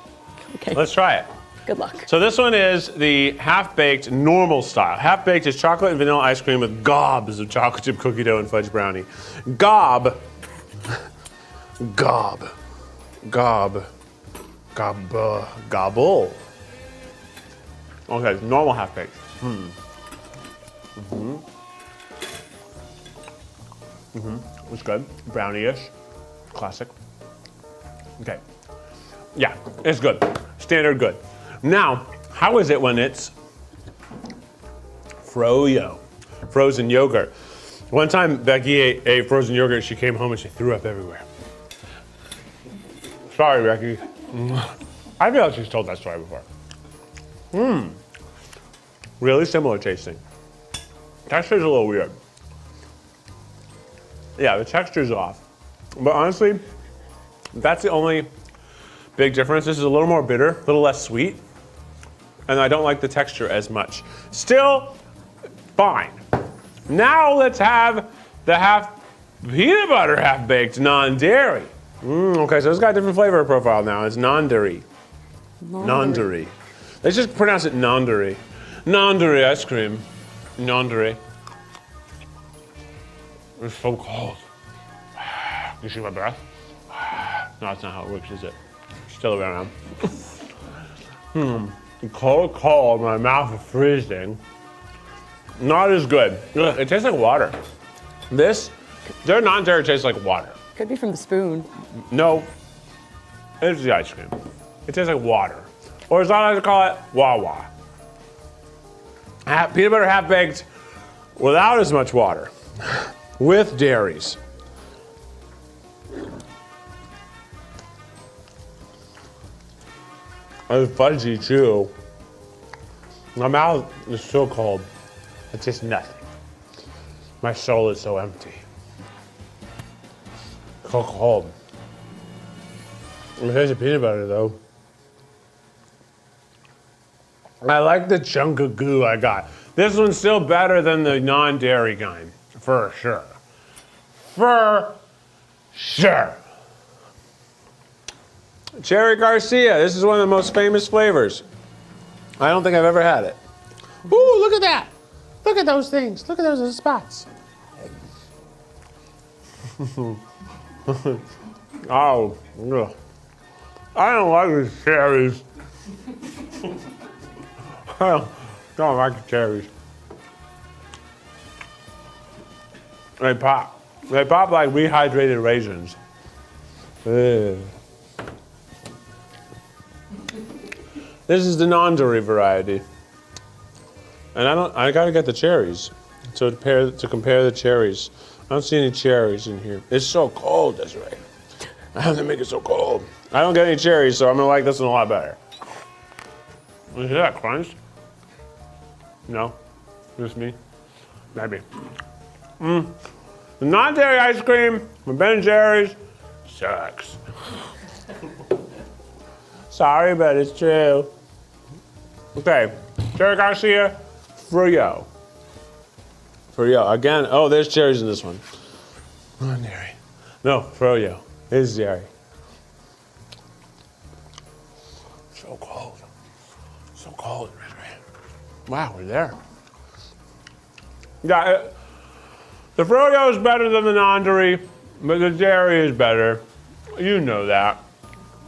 S2: Okay,
S1: Let's try it.
S2: good luck.
S1: So this one is the half-baked normal style. Half-baked is chocolate and vanilla ice cream with gobs of chocolate chip cookie dough and fudge brownie. Gobble. Okay, normal half-baked. It's good. Brownie-ish. Classic. Okay. Yeah, it's good. Standard good. Now, how is it when it's froyo? Frozen yogurt. One time, Becky ate frozen yogurt. She came home and she threw up everywhere. Sorry, Becky. I feel like she's told that story before. Really similar tasting. Texture's a little weird. Yeah, the texture's off. But honestly, that's the only big difference. This is a little more bitter, a little less sweet. And I don't like the texture as much. Still, fine. Now let's have the half peanut butter half-baked non-dairy. Okay, so it's got a different flavor profile now. It's non-dairy. Non-dairy. Let's just pronounce it non-dairy. Non-dairy ice cream. Non-dairy. It's so cold. You see my breath? No, that's not how it works, is it? Still around. Cold, my mouth is freezing. Not as good. Ugh, it tastes like water. Their non-dairy tastes like water.
S2: Could be from the spoon.
S1: No, it's the ice cream. It tastes like water. Or as I like to call it, Wawa. Peanut butter half-baked without as much water. With dairies. It's fudgy too. My mouth is so cold. It's just nothing. My soul is so empty. So cold. It tastes of peanut butter though. I like the chunk of goo I got. This one's still better than the non-dairy kind, for sure. For sure. Cherry Garcia, this is one of the most famous flavors. I don't think I've ever had it. Ooh, look at that. Look at those things. Look at those spots. Oh, ugh. I don't like these cherries. I don't like the cherries. They pop. They pop like rehydrated raisins. Ugh. This is the non-dairy variety. And I gotta get the cherries to compare the cherries. I don't see any cherries in here. It's so cold, Desiree. I have to make it so cold. I don't get any cherries, so I'm gonna like this one a lot better. You hear that crunch? No? Just me? Maybe. The non-dairy ice cream from Ben & Jerry's sucks. Sorry, but it's true. Okay, Cherry Garcia, Froyo. Froyo, again, oh, there's cherries in this one. Non-dairy. No, Froyo, it's dairy. So cold. So cold, right? Wow, we're there. Yeah, the froyo is better than the non-dairy, but the dairy is better. You know that,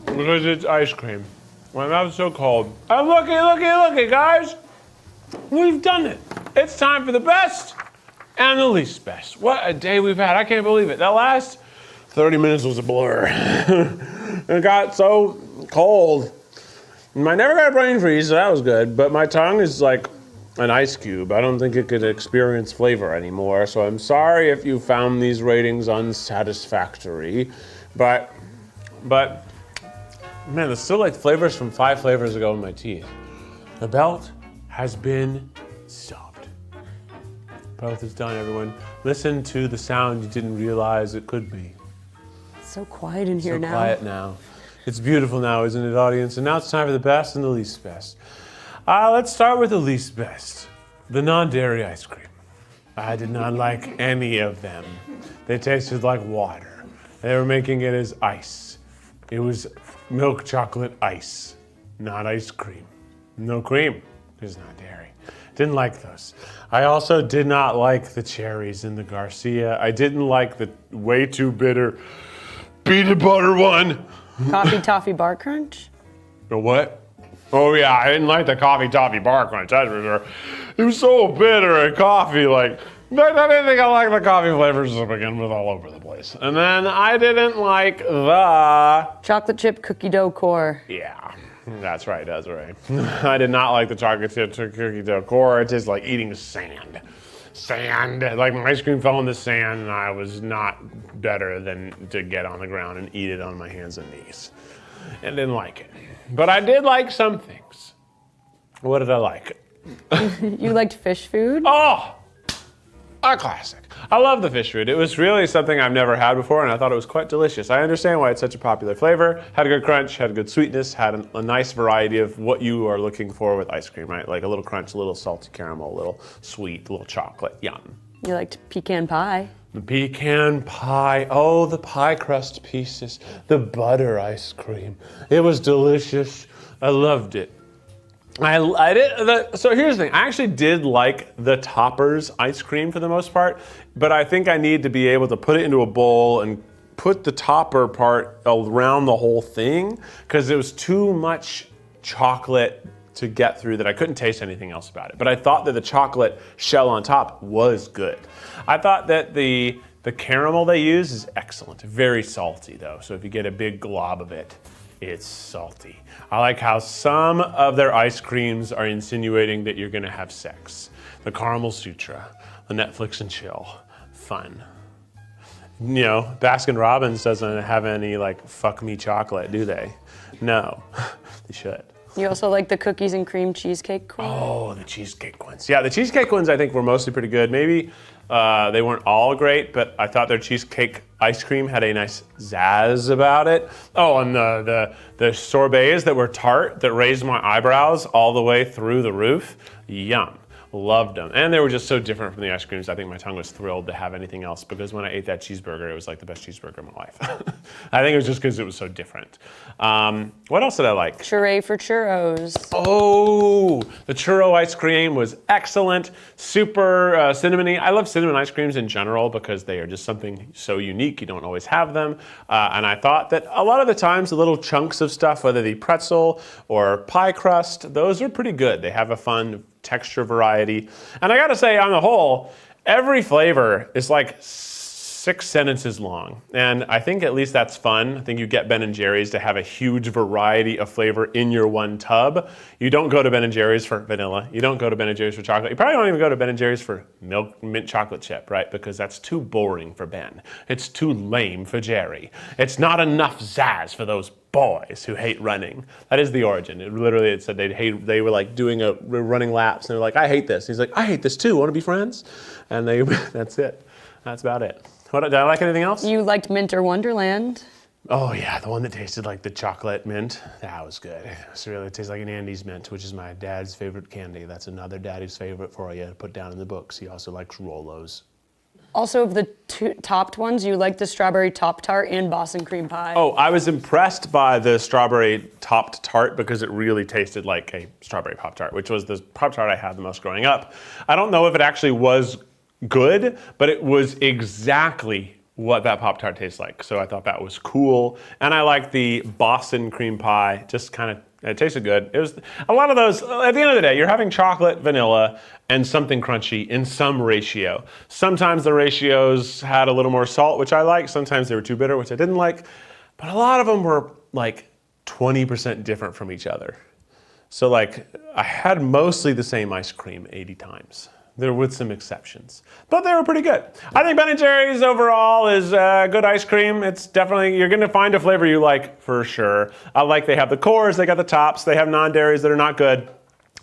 S1: because it's ice cream. My mouth's so cold. Oh, looky, guys. We've done it. It's time for the best and the least best. What a day we've had. I can't believe it. That last 30 minutes was a blur. It got so cold. I never got a brain freeze, so that was good, but my tongue is like an ice cube. I don't think it could experience flavor anymore, so I'm sorry if you found these ratings unsatisfactory, but man, there's still like flavors from 5 flavors ago in my teeth. The belt has been stopped. Belt is done, everyone. Listen to the sound you didn't realize it could be.
S2: It's so quiet in here
S1: So
S2: now.
S1: quiet now. It's beautiful now, isn't it, audience? And now it's time for the best and the least best. Let's start with the least best. The non-dairy ice cream. I did not like any of them. They tasted like water. They were making it as ice. It was milk chocolate ice, not ice cream. No cream, because not dairy. Didn't like those. I also did not like the cherries in the Garcia. I didn't like the way too bitter peanut butter one.
S2: Coffee Toffee Bar Crunch?
S1: The what? Oh yeah, I didn't like the coffee toffee bar crunch, that's for sure. It was so bitter and coffee, like, I didn't think I liked the coffee flavors to begin with all over the place. And then I didn't like the...
S2: Chocolate chip cookie dough core.
S1: Yeah, that's right, Desiree. I did not like the chocolate chip cookie dough core. It tastes like eating sand. Sand, like my ice cream fell in the sand and I was not better than to get on the ground and eat it on my hands and knees. I didn't like it. But I did like some things. What did I like?
S2: You liked fish food?
S1: Oh, a classic. I love the fish food. It was really something I've never had before, and I thought it was quite delicious. I understand why it's such a popular flavor. Had a good crunch, had a good sweetness, had a nice variety of what you are looking for with ice cream, right? Like a little crunch, a little salty caramel, a little sweet, a little chocolate. Yum.
S2: You liked pecan pie?
S1: The pecan pie. Oh, the pie crust pieces. The butter ice cream. It was delicious. I loved it. I did. So here's the thing. I actually did like the toppers ice cream for the most part, but I think I need to be able to put it into a bowl and put the topper part around the whole thing because it was too much chocolate to get through that I couldn't taste anything else about it. But I thought that the chocolate shell on top was good. I thought that the caramel they use is excellent. Very salty though, so if you get a big glob of it, it's salty. I like how some of their ice creams are insinuating that you're gonna have sex. The Caramel Sutra, the Netflix and chill, fun. You know, Baskin Robbins doesn't have any like fuck me chocolate, do they? No, they should.
S2: You also like the cookies and cream cheesecake core?
S1: Oh, the cheesecake ones. Yeah, the cheesecake ones I think were mostly pretty good. Maybe they weren't all great, but I thought their cheesecake ice cream had a nice zazz about it. Oh, and the sorbets that were tart that raised my eyebrows all the way through the roof. Yum. Loved them. And they were just so different from the ice creams. I think my tongue was thrilled to have anything else because when I ate that cheeseburger, it was like the best cheeseburger of my life. I think it was just because it was so different. What else did I like?
S2: Churray for churros.
S1: Oh, the churro ice cream was excellent. Super cinnamony. I love cinnamon ice creams in general because they are just something so unique. You don't always have them. And I thought that a lot of the times the little chunks of stuff, whether the pretzel or pie crust, those are pretty good. They have a fun texture variety. And I gotta say, on the whole, every flavor is like 6 sentences long. And I think at least that's fun. I think you get Ben & Jerry's to have a huge variety of flavor in your one tub. You don't go to Ben & Jerry's for vanilla. You don't go to Ben & Jerry's for chocolate. You probably don't even go to Ben & Jerry's for mint chocolate chip, right? Because that's too boring for Ben. It's too lame for Jerry. It's not enough zazz for those boys who hate running. That is the origin. It said they were like doing running laps and they're like, I hate this. He's like, I hate this too. Want to be friends? And that's it. That's about it. Did I like anything else?
S2: You liked Minter Wonderland.
S1: Oh yeah, the one that tasted like the chocolate mint. That was good. It tastes like an Andes mint, which is my dad's favorite candy. That's another daddy's favorite for you to put down in the books. He also likes Rolos.
S2: Also, of the two topped ones, you like the strawberry top tart and Boston cream pie.
S1: Oh, I was impressed by the strawberry topped tart because it really tasted like a strawberry Pop-Tart, which was the Pop-Tart I had the most growing up. I don't know if it actually was good, but it was exactly what that Pop-Tart tastes like. So I thought that was cool. And I like the Boston cream pie, just kind of, it tasted good. It was a lot of those, at the end of the day, you're having chocolate, vanilla, and something crunchy in some ratio. Sometimes the ratios had a little more salt, which I like. Sometimes they were too bitter, which I didn't like. But a lot of them were like 20% different from each other. So like, I had mostly the same ice cream 80 times. There with some exceptions, but they were pretty good. I think Ben & Jerry's overall is good ice cream. It's definitely, you're gonna find a flavor you like for sure. I like they have the cores, they got the tops, they have non-dairies that are not good.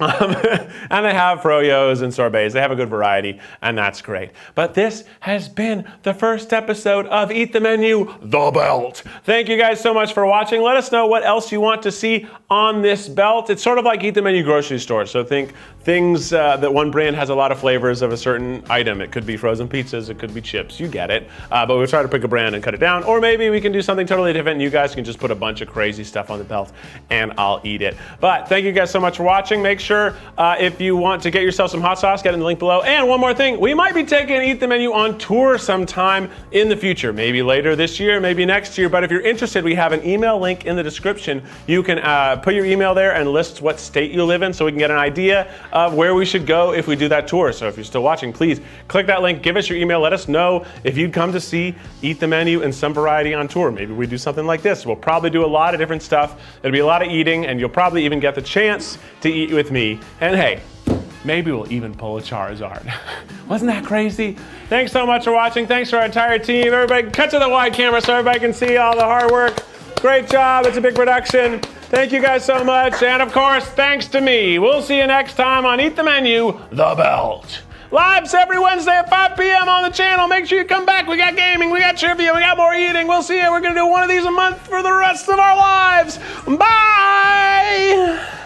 S1: And they have froyos and sorbets. They have a good variety, and that's great. But this has been the first episode of Eat the Menu, The Belt. Thank you guys so much for watching. Let us know what else you want to see on this belt. It's sort of like Eat the Menu grocery store. So think things that one brand has a lot of flavors of a certain item. It could be frozen pizzas, it could be chips, you get it. But we'll try to pick a brand and cut it down. Or maybe we can do something totally different and you guys can just put a bunch of crazy stuff on the belt and I'll eat it. But thank you guys so much for watching. Make sure if you want to get yourself some hot sauce, get in the link below. And one more thing, we might be taking Eat the Menu on tour sometime in the future. Maybe later this year, maybe next year. But if you're interested, we have an email link in the description. You can put your email there and list what state you live in so we can get an idea of where we should go if we do that tour. So if you're still watching, please click that link, give us your email, let us know if you'd come to see Eat the Menu in some variety on tour. Maybe we do something like this. We'll probably do a lot of different stuff. It'll be a lot of eating and you'll probably even get the chance to eat with me. And hey, maybe we'll even pull a Charizard. Wasn't that crazy? Thanks so much for watching. Thanks to our entire team. Everybody cut to the wide camera so everybody can see all the hard work. Great job, it's a big production. Thank you guys so much. And of course, thanks to me. We'll see you next time on Eat the Menu, The Belt. Lives every Wednesday at 5 p.m. on the channel. Make sure you come back. We got gaming, we got trivia, we got more eating. We'll see you. We're gonna do one of these a month for the rest of our lives. Bye!